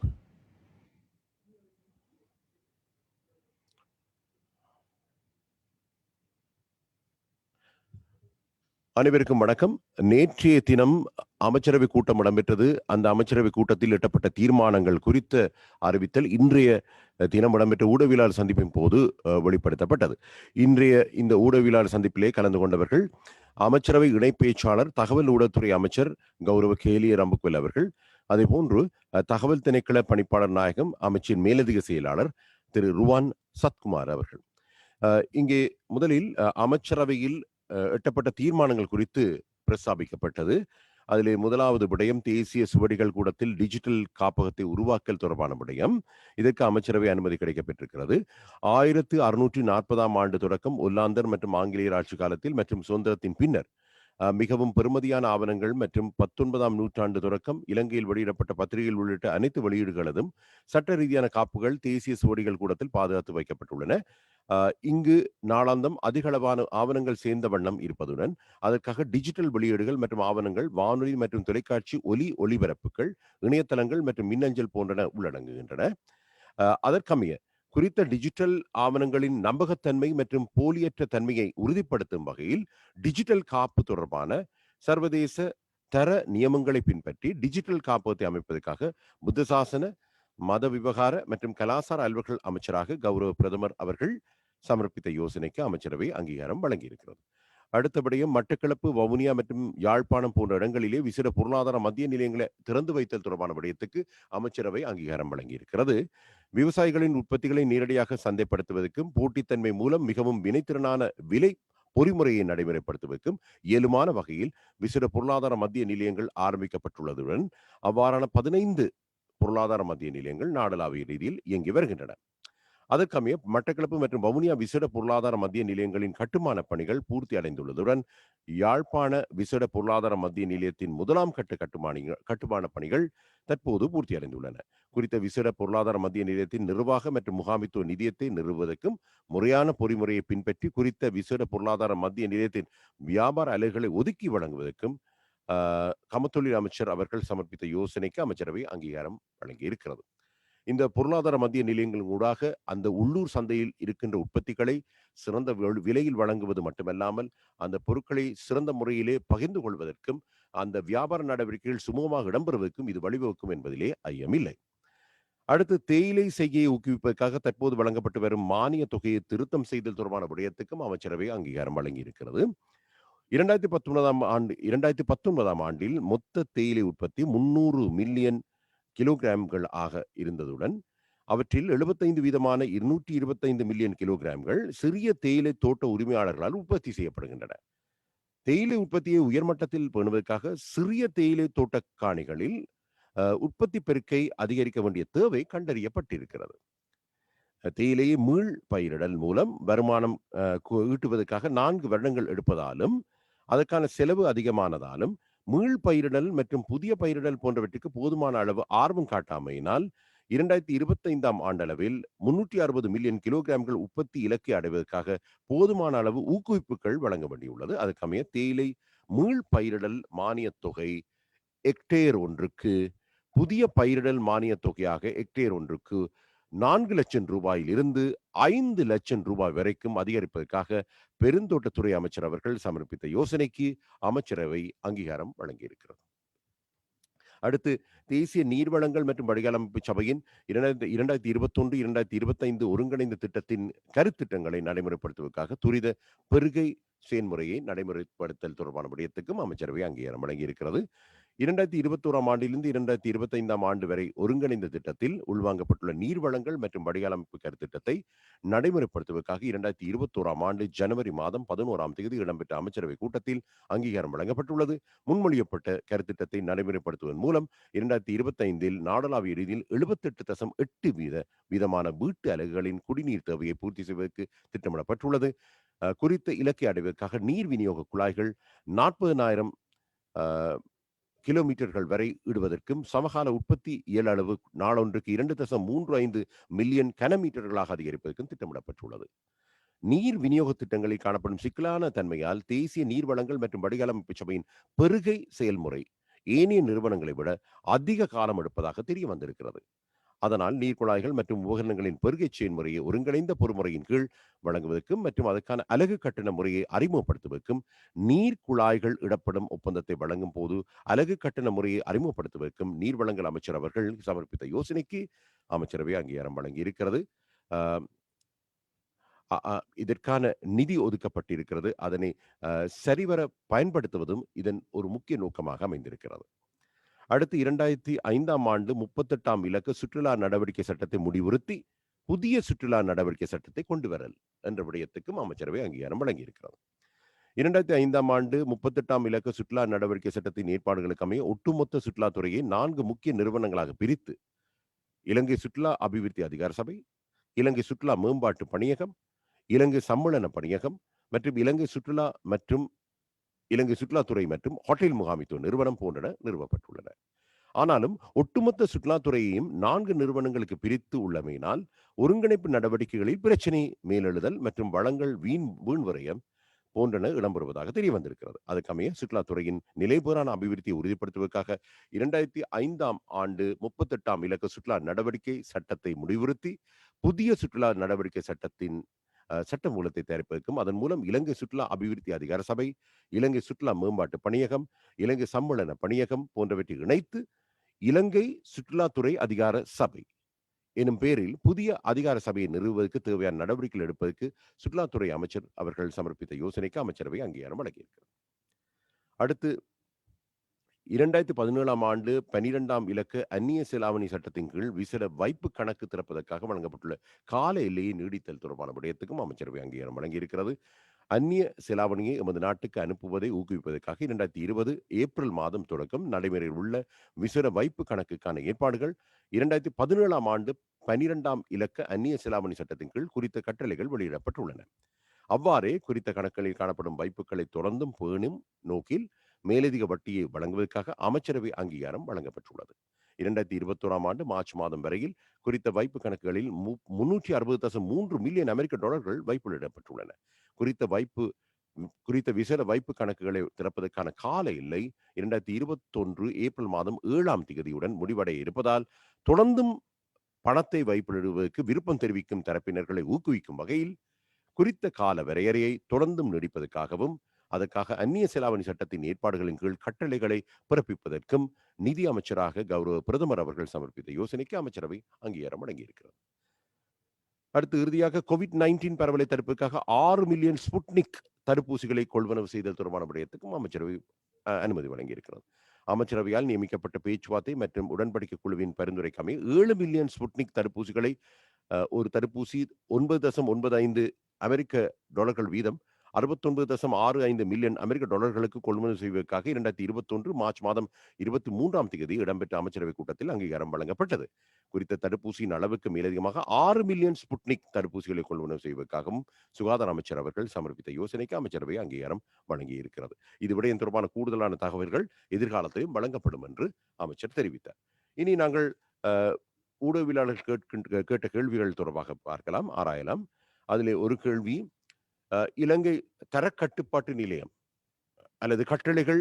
அனைவருக்கும் வணக்கம். நேற்றைய தினம் அமைச்சரவை கூட்டம் இடம்பெற்றது. அந்த அமைச்சரவை கூட்டத்தில் எட்டப்பட்ட தீர்மானங்கள் குறித்த அறிவித்தல் இன்றைய தினம் இடம்பெற்ற ஊடகவியலாளர் சந்திப்பின் போது வெளிப்படுத்தப்பட்டது. இன்றைய இந்த ஊடகவியலாளர் சந்திப்பிலே கலந்து கொண்டவர்கள் அமைச்சரவை இணை பேச்சாளர் தகவல் ஊடகத்துறை அமைச்சர் கௌரவ கேலிய ரம்புக்வெல் அவர்கள், அதே போன்று தகவல் திணைக்கள பணிப்பாளர் நாயகம் அமைச்சின் மேலதிக செயலாளர் திரு ருவான் சத்குமார் அவர்கள். இங்கே முதலில் அமைச்சரவையில் எட்டப்பட்ட தீர்மானங்கள் குறித்து பிரஸ்தாபிக்கப்பட்டது. அதிலே முதலாவது விடயம் தேசிய சுவடிகள் கூடத்தில் டிஜிட்டல் காப்பகத்தை உருவாக்கல் தொடர்பான விடயம். இதற்கு அமைச்சரவை அனுமதி கிடைக்கப்பெற்றிருக்கிறது. 1640 ஆண்டு தொடக்கம் ஒல்லாந்தர் மற்றும் ஆங்கிலேயர் ஆட்சி காலத்தில் மற்றும் சுதந்திரத்தின் பின்னர் மிகவும் பெருமதியான ஆவணங்கள் மற்றும் 19ஆம் நூற்றாண்டு தொடக்கம் இலங்கையில் வெளியிடப்பட்ட பத்திரிகைகள் உள்ளிட்ட அனைத்து வெளியீடுகளதும் சட்ட ரீதியான காப்புகள் தேசிய சுவடிகள் கூடத்தில் பாதுகாத்து வைக்கப்பட்டுள்ளன. இங்கு நாளாந்தம் அதிகளவான ஆவணங்கள் சேர்ந்த வண்ணம் இருப்பதுடன் அதற்காக டிஜிட்டல் வெளியீடுகள் மற்றும் ஆவணங்கள், வானொலி மற்றும் தொலைக்காட்சி ஒளிபரப்புகள், இணையதளங்கள் மற்றும் மின்னஞ்சல் போன்றன உள்ளடங்குகின்றன. அதற்கமைய குறித்த டிஜிட்டல் ஆவணங்களின் நம்பகத்தன்மை மற்றும் போலியற்ற தன்மையை உறுதிப்படுத்தும் வகையில் டிஜிட்டல் காப்பு தொடர்பான சர்வதேச தர நியமங்களை பின்பற்றி டிஜிட்டல் காப்பகத்தை அமைப்பதற்காக புத்தசாசன, மத விவகார மற்றும் கலாசார அலுவல்கள் அமைச்சராக கௌரவ பிரதமர் அவர்கள் சமர்ப்பித்த யோசனைக்கு அமைச்சரவை அங்கீகாரம் வழங்கியிருக்கிறது. அடுத்தபடியும் மட்டக்களப்பு, வவுனியா மற்றும் யாழ்ப்பாணம் போன்ற இடங்களிலே விசேட பொருளாதார மத்திய நிலையங்களை திறந்து வைத்தல் தொடர்பான விடயத்துக்கு அமைச்சரவை அங்கீகாரம் வழங்கியிருக்கிறது. விவசாயிகளின் உற்பத்திகளை நேரடியாக சந்தைப்படுத்துவதற்கும் போட்டித்தன்மை மூலம் மிகவும் வினைத்திறனான விலை பொறிமுறையை நடைமுறைப்படுத்துவதற்கும் இயலுமான வகையில் விசேட பொருளாதார மத்திய நிலையங்கள் ஆரம்பிக்கப்பட்டுள்ளதுடன் அவ்வாறான 15 பொருளாதார மத்திய நிலையங்கள் நாடளாவிய ரீதியில் இயங்கி வருகின்றன. அதற்கமைய மட்டக்களப்பு மற்றும் வவுனியா விசேட பொருளாதார மத்திய நிலையங்களின் கட்டுமான பணிகள் பூர்த்தி அடைந்துள்ளதுடன் யாழ்ப்பாண விசேட பொருளாதார மத்திய நிலையத்தின் முதலாம் கட்ட கட்டுமான பணிகள் தற்போது பூர்த்தி அடைந்துள்ளன. குறித்த விசேட பொருளாதார மத்திய நிலையத்தின் நிர்வாக மற்றும் முகாமித்துவ நிதியத்தை நிறுவுவதற்கும் முறையான பொறிமுறையை பின்பற்றி குறித்த விசேட பொருளாதார மத்திய நிலையத்தின் வியாபார அலைகளை ஒதுக்கி வழங்குவதற்கும் கமத்தொழில் அமைச்சர் அவர்கள் சமர்ப்பித்த யோசனைக்கு அமைச்சரவை அங்கீகாரம் வழங்கி இருக்கிறது. இந்த பொருளாதார மத்திய நிலையங்களின் ஊடாக அந்த உள்ளூர் சந்தையில் இருக்கின்ற உற்பத்திகளை சிறந்த விலையில் வழங்குவது மட்டுமல்லாமல் அந்த பொருட்களை சிறந்த முறையிலே பகிர்ந்து கொள்வதற்கும் அந்த வியாபார நடவடிக்கைகள் சுமூகமாக இடம்பெறுவதற்கும் இது வழிவகுக்கும் என்பதிலே ஐயமில்லை. அடுத்து தேயிலை செய்கையை ஊக்குவிப்பதற்காக தற்போது வழங்கப்பட்டு வரும் மானிய தொகையை திருத்தம் செய்தல் தொடர்பான விடயத்துக்கும் அமைச்சரவை அங்கீகாரம் வழங்கியிருக்கிறது. 2019 ஆண்டில் மொத்த தேயிலை உற்பத்தி 300 மில்லியன் கிலோகிராம்கள் ஆக இருந்ததுடன் அவற்றில் 75% 225 மில்லியன் கிலோகிராம்கள் சிறிய தேயிலை தோட்ட உரிமையாளர்களால் உற்பத்தி செய்யப்படுகின்றன. தேயிலை உற்பத்தியை உயர்மட்டத்தில் பேணுவதற்காக சிறிய தேயிலை தோட்ட காணிகளில் உற்பத்தி பெருக்கை அதிகரிக்க வேண்டிய தேவை கண்டறியப்பட்டிருக்கிறது. தேயிலையை மீள் பயிரிடல் மூலம் வருமானம் ஈட்டுவதற்காக 4 வருடங்கள் எடுப்பதாலும் அதற்கான செலவு அதிகமானதாலும் மீள் பயிரிடல் மற்றும் புதிய பயிரிடல் போன்றவற்றுக்கு போதுமான அளவு ஆர்வம் காட்டாமையினால் 2025 ஆண்டளவில் 360 மில்லியன் கிலோகிராம்கள் உற்பத்தி இலக்கை அடைவதற்காக போதுமான அளவு ஊக்குவிப்புகள் வழங்க வேண்டியுள்ளது. அதுக்கமைய தேயிலை மீள் பயிரிடல் மானியத் தொகை ஹெக்டேர் ஒன்றுக்கு புதிய பயிரிடல் மானியத் தொகையாக ஹெக்டேர் ஒன்றுக்கு 4 லட்சம் ரூபாயிலிருந்து 5 லட்சம் ரூபாய் வரைக்கும் அதிகரிப்பதற்காக பெருந்தோட்டத்துறை அமைச்சர் அவர்கள் சமர்ப்பித்த யோசனைக்கு அமைச்சரவை அங்கீகாரம் வழங்கியிருக்கிறது. அடுத்து தேசிய நீர்வளங்கள் மற்றும் வடிகாலமைப்பு சபையின் 2021-2025 ஒருங்கிணைந்த திட்டத்தின் கருத்திட்டங்களை நடைமுறைப்படுத்துவதற்காக துரித பெருகை செயல்முறையை நடைமுறைப்படுத்தல் தொடர்பான விடயத்துக்கும் அமைச்சரவை அங்கீகாரம் வழங்கியிருக்கிறது. 2021 ஆண்டிலிருந்து 2025 ஆண்டு வரை ஒருங்கிணைந்த திட்டத்தில் உள்வாங்கப்பட்டுள்ள நீர்வளங்கள் மற்றும் வடிகாலமைப்பு கருத்திட்டத்தை நடைமுறைப்படுத்துவதற்காக 2021 ஆண்டு ஜனவரி மாதம் 11ஆம் தேதி இடம்பெற்ற அமைச்சரவை கூட்டத்தில் அங்கீகாரம் வழங்கப்பட்டுள்ளது. முன்மொழியப்பட்ட கருத்திட்டத்தை நடைமுறைப்படுத்துவதன் மூலம் 2025 நாடளாவிய ரீதியில் 78.8 வீதமான வீட்டு அலகுகளின் குடிநீர் தேவையை பூர்த்தி செய்வதற்கு திட்டமிடப்பட்டுள்ளது. குறித்த இலக்கை அடைவதற்காக நீர் விநியோக குழாய்கள் 40,000 கிலோமீட்டர்கள் வரை இடுவதற்கும் சமகால உற்பத்தி இயலளவு நாளொன்றுக்கு 2.35 மில்லியன் கனமீட்டர்களாக அதிகரிப்பதற்கும் திட்டமிடப்பட்டுள்ளது. நீர் விநியோக திட்டங்களில் காணப்படும் சிக்கலான தன்மையால் தேசிய நீர்வளங்கள் மற்றும் வடிகாலமைப்பு சபையின் பெருகை செயல்முறை ஏனைய நிறுவனங்களை விட அதிக காலம் எடுப்பதாக தெரிய வந்திருக்கிறது. அதனால் நீர்க்குழாய்கள் மற்றும் உபகரணங்களின் பெருகை செயல்முறையை ஒருங்கிணைந்த பொறுமுறையின் கீழ் வழங்குவதற்கும் மற்றும் அதற்கான அலகு கட்டண முறையை அறிமுகப்படுத்துவதற்கும் நீர்க்குழாய்கள் இடப்படும் ஒப்பந்தத்தை வழங்கும் போது அலகு கட்டண முறையை அறிமுகப்படுத்துவதற்கும் நீர்வளங்கள் அமைச்சர் அவர்கள் சமர்ப்பித்த யோசனைக்கு அமைச்சரவை அங்கீகாரம் வழங்கி இருக்கிறது. இதற்கான நிதி ஒதுக்கப்பட்டிருக்கிறது. அதனை சரிவர பயன்படுத்துவதும் இதன் ஒரு முக்கிய நோக்கமாக அமைந்திருக்கிறது. அடுத்து 2005 ஆண்டு 38ஆம் இலக்க சுற்றுலா நடவடிக்கை சட்டத்தை முடிவுறுத்தி புதிய சுற்றுலா நடவடிக்கை சட்டத்தை கொண்டு வரல் என்ற விடயத்துக்கும் அமைச்சரவை அங்கீகாரம் வழங்கியிருக்கிறது. 2005 ஆண்டு 38ஆம் இலக்க சுற்றுலா நடவடிக்கை சட்டத்தின் ஏற்பாடுகளுக்கு அமைய ஒட்டுமொத்த சுற்றுலாத்துறையை 4 முக்கிய நிறுவனங்களாக பிரித்து இலங்கை சுற்றுலா அபிவிருத்தி அதிகார சபை, இலங்கை சுற்றுலா மேம்பாட்டு பணியகம், இலங்கை சம்மேளன பணியகம் மற்றும் இலங்கை சுற்றுலாத்துறை மற்றும் ஹோட்டல் முகாமித்துவ நிறுவனம் போன்றன நிறுவப்பட்டுள்ளன. ஆனாலும் ஒட்டுமொத்த சுற்றுலாத்துறையையும் 4 நிறுவனங்களுக்கு பிரித்து உள்ளமையினால் ஒருங்கிணைப்பு நடவடிக்கைகளில் பிரச்சனை மேலெழுதல் மற்றும் வளங்கள் வீண் விரயம் போன்றன இடம்பெறுவதாக தெரிய வந்திருக்கிறது. அதுக்கமைய சுற்றுலாத்துறையின் நிலைபெறான அபிவிருத்தியை உறுதிப்படுத்துவதற்காக 2005 ஆண்டு 38ஆம் இலக்க சுற்றுலா நடவடிக்கை சட்டத்தை முடிவுறுத்தி புதிய சுற்றுலா நடவடிக்கை சட்டத்தின் சட்ட மூலத்தை தயாரிப்பதற்கும் அதன் மூலம் இலங்கை சுற்றுலா அபிவிருத்தி அதிகார சபை, இலங்கை சுற்றுலா மேம்பாட்டு பணியகம், இலங்கை சம்மேளன பணியகம் போன்றவற்றை இணைத்து இலங்கை சுற்றுலாத்துறை அதிகார சபை எனும் பெயரில் புதிய அதிகார சபையை நிறுவுவதற்கு தேவையான நடவடிக்கைகள் எடுப்பதற்கு சுற்றுலாத்துறை அமைச்சர் அவர்கள் சமர்ப்பித்த யோசனைக்கு அமைச்சரவை அங்கீகாரம் வழங்கியிருக்கிறது. அடுத்து 2017ஆம் ஆண்டு 12ஆம் இலக்க அந்நிய செலாவணி சட்டத்தின் கீழ் விசேட வைப்பு கணக்கு திறப்பதற்காக வழங்கப்பட்டுள்ள கால எல்லையை நீடித்தல் தொடர்பான விடயத்துக்கும் அமைச்சரவை அங்கீகாரம் வழங்கியிருக்கிறது. அந்நிய செலாவணியை எமது நாட்டுக்கு அனுப்புவதை ஊக்குவிப்பதற்காக 2020 ஏப்ரல் மாதம் தொடக்கம் நடைமுறையில் உள்ள விசேட வைப்பு கணக்குக்கான ஏற்பாடுகள் 2017ஆம் ஆண்டு 12ஆம் இலக்க அந்நிய செலாவணி சட்டத்தின் கீழ் குறித்த கட்டளைகள் வெளியிடப்பட்டுள்ளன. அவ்வாறே குறித்த கணக்குகளில் காணப்படும் வைப்புகளை தொடர்ந்தும் பேணும் நோக்கில் மேலதிக வட்டியை வழங்குவதற்காக அமைச்சரவை அங்கீகாரம் வழங்கப்பட்டுள்ளது. 2021ஆம் ஆண்டு மார்ச் மாதம் வரையில் குறித்த வைப்பு கணக்குகளில் 360.3 மில்லியன் அமெரிக்க டாலர்கள் வைப்புகளிடப்பட்டுள்ளன. குறித்த விசேட வைப்பு கணக்குகளை திறப்பதற்கான கால எல்லை 2021 ஏப்ரல் மாதம் 7ஆம் தேதியுடன் முடிவடைய இருப்பதால் தொடர்ந்தும் பணத்தை வைப்பிடுவதற்கு விருப்பம் தெரிவிக்கும் தரப்பினர்களை ஊக்குவிக்கும் வகையில் குறித்த கால வரையறையை தொடர்ந்தும் நீடிப்பதற்காகவும் அதற்காக அந்நிய செலாவணி சட்டத்தின் ஏற்பாடுகளின் கீழ் கட்டளைகளை பிறப்பிப்பதற்கும் நிதி அமைச்சராக கௌரவ பிரதமர் அவர்கள் சமர்ப்பித்த யோசனைக்கு அமைச்சரவை அங்கீகாரம் வழங்கியிருக்கிறது. அடுத்து இறுதியாக COVID-19 பரவலை தடுப்பதற்காக 6 மில்லியன் ஸ்புட்னிக் தடுப்பூசிகளை கொள்வனவு செய்தல் தொடர்பான விடயத்துக்கும் அமைச்சரவை அனுமதி வழங்கியிருக்கிறது. அமைச்சரவையால் நியமிக்கப்பட்ட பேச்சுவார்த்தை மற்றும் உடன்படிக்கை குழுவின் பரிந்துரைக்கு அமைய 7 மில்லியன் ஸ்புட்னிக் தடுப்பூசிகளை ஒரு தடுப்பூசி $9.95 அமெரிக்க டாலர்கள் வீதம் $69.65 மில்லியன் அமெரிக்க டாலர்களுக்கு கொள்முதல் செய்வதற்காக 2021 மார்ச் மாதம் 23ஆம் தேதி இடம்பெற்ற அமைச்சரவை கூட்டத்தில் அங்கீகாரம் வழங்கப்பட்டது. குறித்த தடுப்பூசியின் அளவுக்கு மேலதிகமாக 6 மில்லியன் ஸ்புட்னிக் தடுப்பூசிகளை கொள்வனவு செய்வதற்காகவும் சுகாதார அமைச்சர் அவர்கள் சமர்ப்பித்த யோசனைக்கு அமைச்சரவை அங்கீகாரம் வழங்கியிருக்கிறது. இது விடயம் தொடர்பான கூடுதலான தகவல்கள் எதிர்காலத்திலும் வழங்கப்படும் என்று அமைச்சர் தெரிவித்தார். இனி நாங்கள் ஊடகவியலாளர்கள் கேட்ட கேள்விகள் தொடர்பாக பார்க்கலாம், ஆராயலாம். அதிலே ஒரு கேள்வி, இலங்கை தரக்கட்டுப்பாட்டு நிலையம் அல்லது கட்டளைகள்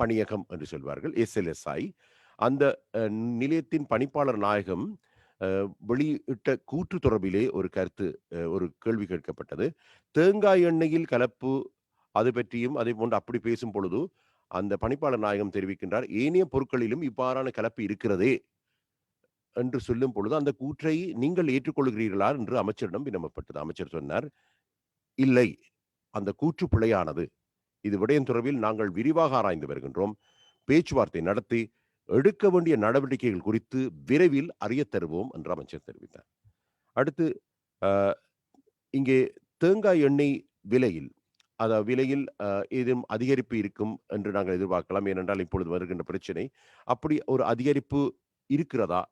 பணியகம் என்று சொல்வார்கள், SLSI, அந்த நிலையத்தின் பணிப்பாளர் நாயகம் வெளியிட்ட கூற்று தொடர்பிலே ஒரு கேள்வி கேட்கப்பட்டது. தேங்காய் எண்ணெயில் கலப்பு அது பற்றியும் அதே போன்று அப்படி பேசும் பொழுது அந்த பணிப்பாளர் நாயகம் தெரிவிக்கின்றார், ஏனைய பொருட்களிலும் இவ்வாறான கலப்பு இருக்கிறதே என்று சொல்லும் பொழுது அந்த கூற்றை நீங்கள் ஏற்றுக்கொள்கிறீர்களா என்று அமைச்சரிடம் வினவப்பட்டது. அமைச்சர் சொன்னார், இல்லை, அந்த கூற்று பிழையானது. இது விடயம் தொடர்பில் நாங்கள் விரிவாக ஆராய்ந்து வருகின்றோம். பேச்சுவார்த்தை நடத்தி எடுக்க வேண்டிய நடவடிக்கைகள் குறித்து விரைவில் அறிய தருவோம் என்று அமைச்சர் தெரிவித்தார். அடுத்து இங்கே தேங்காய் எண்ணெய் விலையில் ஏதும் அதிகரிப்பு இருக்கும் என்று நாங்கள் எதிர்பார்க்கலாம். ஏனென்றால் இப்பொழுது வருகின்ற பிரச்சனை, அப்படி ஒரு அதிகரிப்பு இருக்கிறதா?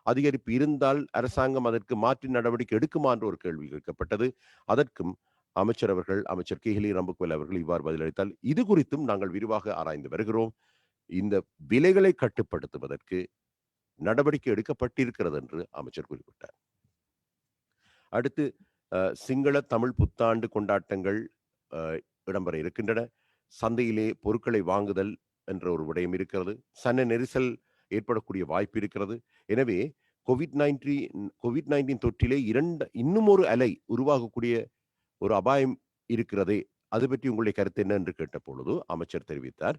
அதிகரிப்பு இருந்தால் அரசாங்கம் அதற்கு மாற்று நடவடிக்கை எடுக்குமா என்ற ஒரு கேள்வி கேட்கப்பட்டது. அதற்கும் அமைச்சர் கேஹிலி ரம்புக்வெல் அவர்கள் இவ்வாறு பதிலளித்தால், இது குறித்தும் நாங்கள் விரிவாக ஆராய்ந்து வருகிறோம். இந்த விலைகளை கட்டுப்படுத்துவதற்கு நடவடிக்கை எடுக்கப்பட்டிருக்கிறது என்று அமைச்சர் குறிப்பிட்டார். அடுத்து சிங்கள தமிழ் புத்தாண்டு கொண்டாட்டங்கள் இடம்பெற இருக்கின்றன. சந்தையிலே பொருட்களை வாங்குதல் என்ற ஒரு விடயம் இருக்கிறது. சன நெரிசல் ஏற்படக்கூடிய வாய்ப்பு இருக்கிறது. எனவே COVID-19 தொற்றிலே இன்னும் ஒரு அலை உருவாகக்கூடிய ஒரு அபாயம் இருக்கிறதே, அது பற்றி உங்களுடைய கருத்து என்ன என்று கேட்ட பொழுது அமைச்சர் தெரிவித்தார்,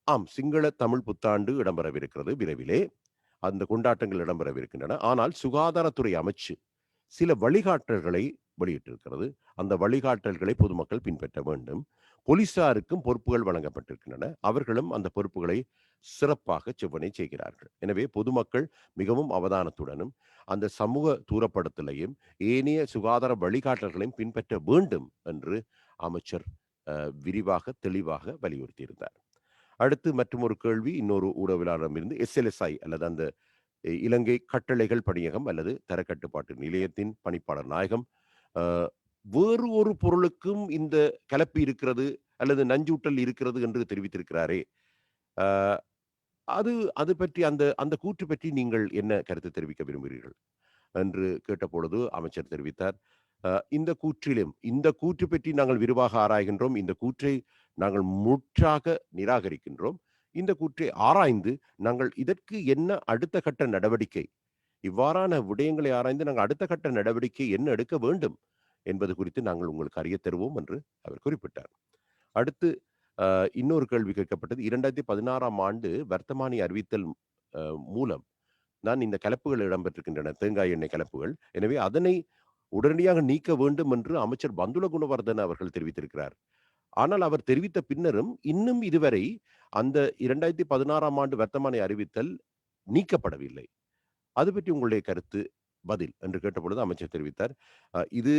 ஆம், சிங்கள தமிழ் புத்தாண்டு இடம்பெறவிருக்கிறது, விரைவிலே அந்த கொண்டாட்டங்கள் இடம்பெறவிருக்கின்றன. ஆனால் சுகாதாரத்துறை அமைச்சு சில வழிகாட்டல்களை வெளியிட்டிருக்கிறது. அந்த வழிகாட்டல்களை பொதுமக்கள் பின்பற்ற வேண்டும். போலீசாருக்கும் பொறுப்புகள் வழங்கப்பட்டிருக்கின்றன. அவர்களும் அந்த பொறுப்புகளை சிறப்பாக செவ்வனை செய்கிறார்கள். எனவே பொதுமக்கள் மிகவும் அவதானத்துடனும் அந்த சமூக தூரப்படுத்தலையும் ஏனைய சுகாதார வழிகாட்டல்களையும் பின்பற்ற வேண்டும் என்று அமைச்சர் விரிவாக தெளிவாக வலியுறுத்தியிருந்தார். அடுத்து மற்றும் ஒரு கேள்வி இன்னொரு ஊடகவியலாளரிடமிருந்து, SLSI அல்லது அந்த இலங்கை கட்டளைகள் பணியகம் அல்லது தரக்கட்டுப்பாட்டு நிலையத்தின் பணிப்பாளர் நாயகம் வேறு ஒரு பொருளுக்கும் இந்த கலப்பு இருக்கிறது அல்லது நஞ்சூட்டல் இருக்கிறது என்று தெரிவித்திருக்கிறாரே, அது பற்றி அந்த கூற்று பற்றி நீங்கள் என்ன கருத்து தெரிவிக்க விரும்புகிறீர்கள் என்று கேட்டபொழுது அமைச்சர் தெரிவித்தார், இந்த கூற்று பற்றி நாங்கள் விரிவாக ஆராய்கின்றோம். இந்த கூற்றை நாங்கள் முற்றாக நிராகரிக்கின்றோம். இந்த கூற்றை ஆராய்ந்து நாங்கள் இதற்கு என்ன அடுத்த கட்ட நடவடிக்கை, இவ்வாறான விடயங்களை ஆராய்ந்து நாங்கள் அடுத்த கட்ட நடவடிக்கை என்ன எடுக்க வேண்டும் என்பது குறித்து நாங்கள் உங்களுக்கு அறிய தருவோம் என்று அவர் குறிப்பிட்டார். அடுத்து இன்னொரு கேள்வி கேட்கப்பட்டது. 2016ஆம் ஆண்டு வர்த்தமானி அறிவித்தல் மூலம் தான் இந்த கலப்புகள் இடம்பெற்றிருக்கின்றன, தேங்காய் எண்ணெய் கலப்புகள். எனவே அதனை உடனடியாக நீக்க வேண்டும் என்று அமைச்சர் பந்துல குணவர்தன அவர்கள் தெரிவித்திருக்கிறார். ஆனால் அவர் தெரிவித்த பின்னரும் இன்னும் இதுவரை அந்த 2016ஆம் ஆண்டு வர்த்தமானி அறிவித்தல் நீக்கப்படவில்லை. அது பற்றி உங்களுடைய கருத்து, பதில் என்று கேட்டபொழுது அமைச்சர் தெரிவித்தார், இது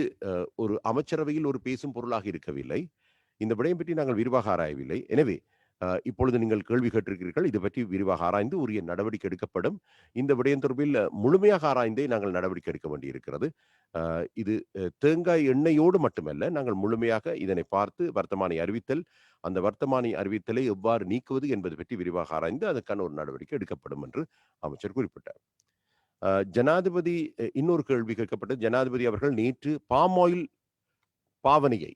ஒரு அமைச்சரவையில் ஒரு பேசும் பொருளாக இருக்கவில்லை. இந்த விடயம் பற்றி நாங்கள் விரிவாக ஆராயவில்லை. எனவே இப்பொழுது நீங்கள் கேள்வி கேட்டிருக்கிறீர்கள். இது பற்றி விரிவாக ஆராய்ந்து உரிய நடவடிக்கை எடுக்கப்படும். இந்த விடயம் தொடர்பில் முழுமையாக ஆராய்ந்தே நாங்கள் நடவடிக்கை எடுக்க வேண்டியிருக்கிறது. இது தேங்காய் எண்ணெயோடு மட்டுமல்ல, நாங்கள் முழுமையாக இதனை பார்த்து வர்த்தமானி அறிவித்தல், அந்த வர்த்தமானி அறிவித்தலை எவ்வாறு நீக்குவது என்பது பற்றி விரிவாக ஆராய்ந்து அதற்கான ஒரு நடவடிக்கை எடுக்கப்படும் என்று அமைச்சர் குறிப்பிட்டார். ஜனாதிபதி இன்னொரு கேள்வி கேட்கப்பட்டது. ஜனாதிபதி அவர்கள் நேற்று பாம் ஆயில் பாவனையை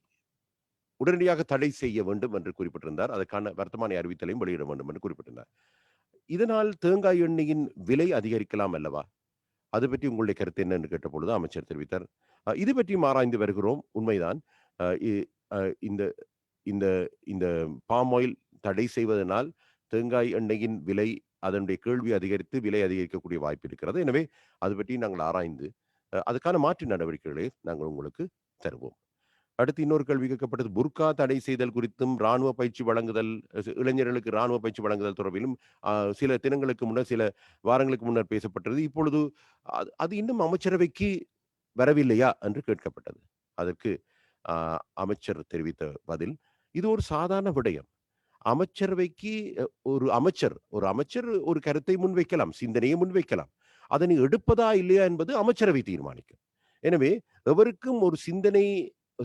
உடனடியாக தடை செய்ய வேண்டும் என்று குறிப்பிட்டிருந்தார். அதற்கான வர்த்தமானி அறிவித்தலையும் வெளியிட வேண்டும் என்று குறிப்பிட்டிருந்தார். இதனால் தேங்காய் எண்ணெயின் விலை அதிகரிக்கலாம் அல்லவா? அது பற்றி உங்களுடைய கருத்து என்ன என்று கேட்டபொழுது அமைச்சர் தெரிவித்தார், இது பற்றியும் ஆராய்ந்து வருகிறோம். உண்மைதான். இந்த இந்த இந்த பாம் ஆயில் தடை செய்வதனால் தேங்காய் எண்ணெயின் விலை, அதனுடைய கேள்வி அதிகரித்து விலை அதிகரிக்கக்கூடிய வாய்ப்பு இருக்கிறது. எனவே அது பற்றி நாங்கள் ஆராய்ந்து அதுக்கான மாற்று நடவடிக்கைகளை நாங்கள் உங்களுக்கு தருவோம். அடுத்து இன்னொரு கேள்வி கேட்கப்பட்டது, புர்கா தடை செய்தல் குறித்தும் ராணுவ பயிற்சி வழங்குதல், இளைஞர்களுக்கு ராணுவ பயிற்சி வழங்குதல் தொடர்பிலும் சில தினங்களுக்கு முன்னர், சில வாரங்களுக்கு முன்னர் பேசப்பட்டது. இப்பொழுது அது இன்னும் அமைச்சரவைக்கு வரவில்லையா என்று கேட்கப்பட்டது. அதற்கு அமைச்சர் தெரிவித்த பதில், இது ஒரு சாதாரண விடயம். அமைச்சரவைக்கு ஒரு அமைச்சர் ஒரு கருத்தை முன்வைக்கலாம், சிந்தனையை முன்வைக்கலாம். அதனை எடுப்பதா இல்லையா என்பது அமைச்சரவை தீர்மானிக்கும். எனவே எவருக்கும் ஒரு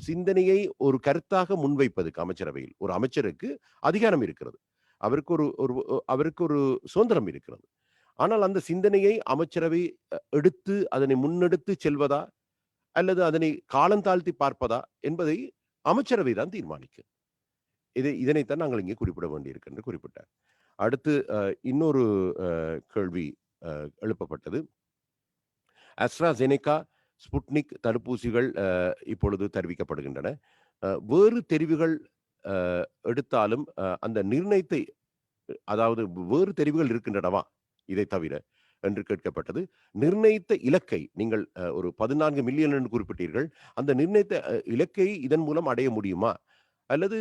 சிந்தனையை ஒரு கருத்தாக முன்வைப்பதற்கு அமைச்சரவையில் ஒரு அமைச்சருக்கு அதிகாரம் இருக்கிறது. அவருக்கு ஒரு சுதந்திரம் இருக்கிறது. ஆனால் அந்த சிந்தனையை அமைச்சரவை எடுத்து அதனை முன்னெடுத்து செல்வதா அல்லது அதனை காலந்தாழ்த்தி பார்ப்பதா என்பதை அமைச்சரவை தான் தீர்மானிக்கும். இதனைத்தான் நாங்கள் இங்கே குறிப்பிட வேண்டியிருக்கு என்று குறிப்பிட்டார். அடுத்து இன்னொரு கேள்வி எழுப்பப்பட்டது. அஸ்ட்ராசெனேகா, ஸ்புட்னிக் தடுப்பூசிகள் இப்பொழுது தெரிவிக்கப்படுகின்றன. வேறு தெரிவுகள் எடுத்தாலும் அந்த நிர்ணயித்த, அதாவது வேறு தெரிவுகள் இருக்கின்றனவா இதை தவிர என்று கேட்கப்பட்டது. நிர்ணயித்த இலக்கை நீங்கள் ஒரு 14 மில்லியன் என்று குறிப்பிட்டீர்கள். அந்த நிர்ணயித்த இலக்கை இதன் மூலம் அடைய முடியுமா அல்லது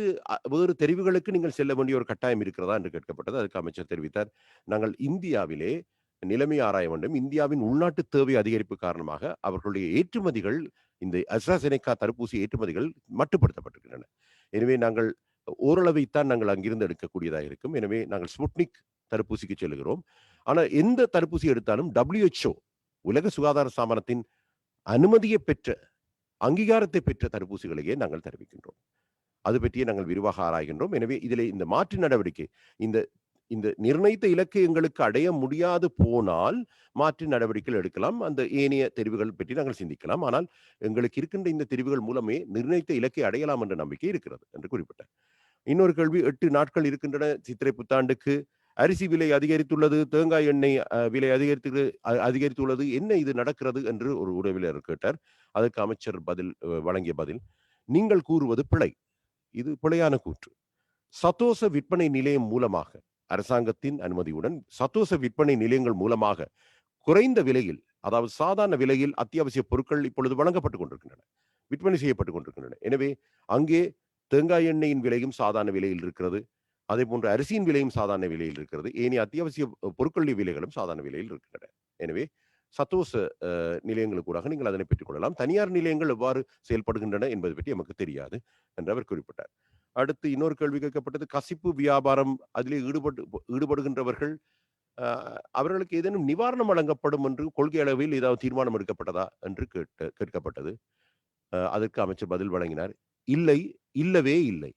வேறு தெரிவுகளுக்கு நீங்கள் செல்ல வேண்டிய ஒரு கட்டாயம் இருக்கிறதா என்று கேட்கப்பட்டது. அதுக்கு அமைச்சர் தெரிவித்தார், நாங்கள் இந்தியாவிலே நிலைமை ஆராய வேண்டும். இந்தியாவின் உள்நாட்டு தேவை அதிகரிப்பு காரணமாக அவர்களுடைய ஏற்றுமதிகள், இந்த அஸ்ட்ராசெனேகா தடுப்பூசி ஏற்றுமதிகள் மட்டுப்படுத்தப்பட்டிருக்கின்றன. எனவே நாங்கள் ஓரளவைத்தான் நாங்கள் அங்கிருந்து எடுக்கக்கூடியதாக இருக்கும். எனவே நாங்கள் ஸ்புட்னிக் தடுப்பூசிக்கு செல்கிறோம். ஆனால் எந்த தடுப்பூசி எடுத்தாலும் WHO, உலக சுகாதார ஸ்தாபனத்தின் அனுமதியை பெற்ற, அங்கீகாரத்தை பெற்ற தடுப்பூசிகளையே நாங்கள் தெரிவிக்கின்றோம். அது பற்றியே நாங்கள் விரிவாக ஆராய்கின்றோம். எனவே இதில் இந்த மாற்று நடவடிக்கை, இந்த நிர்ணயித்த இலக்கை எங்களுக்கு அடைய முடியாது போனால் மாற்று நடவடிக்கைகள் எடுக்கலாம். அந்த ஏனைய தெரிவுகள் பற்றி நாங்கள் சிந்திக்கலாம். ஆனால் எங்களுக்கு இருக்கின்ற இந்த தெரிவுகள் மூலமே நிர்ணயித்த இலக்கை அடையலாம் என்ற நம்பிக்கை இருக்கிறது என்று குறிப்பிட்டார். இன்னொரு கேள்வி, 8 நாட்கள் இருக்கின்றன சித்திரை புத்தாண்டுக்கு. அரிசி விலை அதிகரித்துள்ளது, தேங்காய் எண்ணெய் விலை அதிகரித்துள்ளது, என்ன இது நடக்கிறது என்று ஒரு உறவினர் கேட்டார். அதற்கு அமைச்சர் வழங்கிய பதில், நீங்கள் கூறுவது பிழை. இது பிழையான கூற்று. சதோச விற்பனை நிலையம் மூலமாக, அரசாங்கத்தின் அனுமதியுடன் சதோச விற்பனை நிலையங்கள் மூலமாக குறைந்த விலையில், அதாவது சாதாரண விலையில் அத்தியாவசிய பொருட்கள் இப்பொழுது வழங்கப்பட்டுக் கொண்டிருக்கின்றன, விற்பனை செய்யப்பட்டுக் கொண்டிருக்கின்றன. எனவே அங்கே தேங்காய் எண்ணெயின் விலையும் சாதாரண விலையில் இருக்கிறது. அதே போன்று அரிசியின் விலையும் சாதாரண விலையில் இருக்கிறது. ஏனைய அத்தியாவசிய பொருட்களுடைய விலைகளும் சாதாரண விலையில் இருக்கின்றன. எனவே சத்தோச நிலையங்களுக்கூடாக நீங்கள் அதனை பெற்றுக் கொள்ளலாம். தனியார் நிலையங்கள் எவ்வாறு செயல்படுகின்றன என்பது பற்றி நமக்கு தெரியாது என்று அவர் குறிப்பிட்டார். அடுத்து இன்னொரு கேள்வி கேட்கப்பட்டது, கசிப்பு வியாபாரம், அதிலே ஈடுபடுகின்றவர்கள் அவர்களுக்கு ஏதேனும் நிவாரணம் வழங்கப்படும் என்று கொள்கை அளவில் ஏதாவது தீர்மானம் எடுக்கப்பட்டதா என்று கேட்கப்பட்டது. அதற்கு அமைச்சர் பதில் வழங்கினார், இல்லை, இல்லவே இல்லை.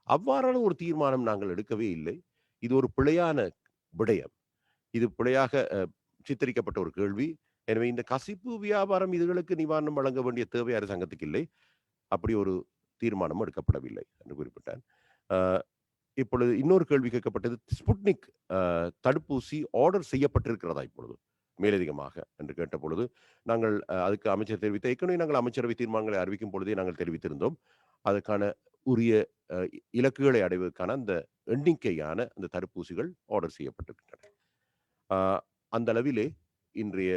அவ்வாறான ஒரு தீர்மானம் நாங்கள் எடுக்கவே இல்லை. இது ஒரு பிழையான விடயம். இது பிழையாக சித்தரிக்கப்பட்ட ஒரு கேள்வி. எனவே இந்த கசிப்பு வியாபாரம் இதுகளுக்கு நிவாரணம் வழங்க வேண்டிய தேவை அரசாங்கத்துக்கு இல்லை. அப்படி ஒரு தீர்மானம் எடுக்கப்படவில்லை என்று குறிப்பிட்டார். இப்பொழுது இன்னொரு கேள்வி கேட்கப்பட்டது, ஸ்புட்னிக் தடுப்பூசி ஆர்டர் செய்யப்பட்டிருக்கிறதா இப்பொழுது மேலதிகமாக என்று கேட்ட பொழுது நாங்கள் அதுக்கு அமைச்சர் தெரிவித்த, ஏற்கனவே நாங்கள் அமைச்சரவை தீர்மானங்களை அறிவிக்கும் பொழுதே நாங்கள் தெரிவித்திருந்தோம். அதுக்கான உரிய இலக்குகளை அடைவதற்கான அந்த எண்ணிக்கையான அந்த தடுப்பூசிகள் ஆர்டர் செய்யப்பட்டிருக்கின்றன. அந்த அளவிலே இன்றைய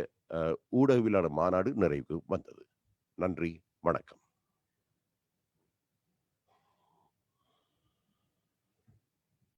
ஊடகவியலாளர் மாநாடு நிறைவு வந்தது. நன்றி, வணக்கம்.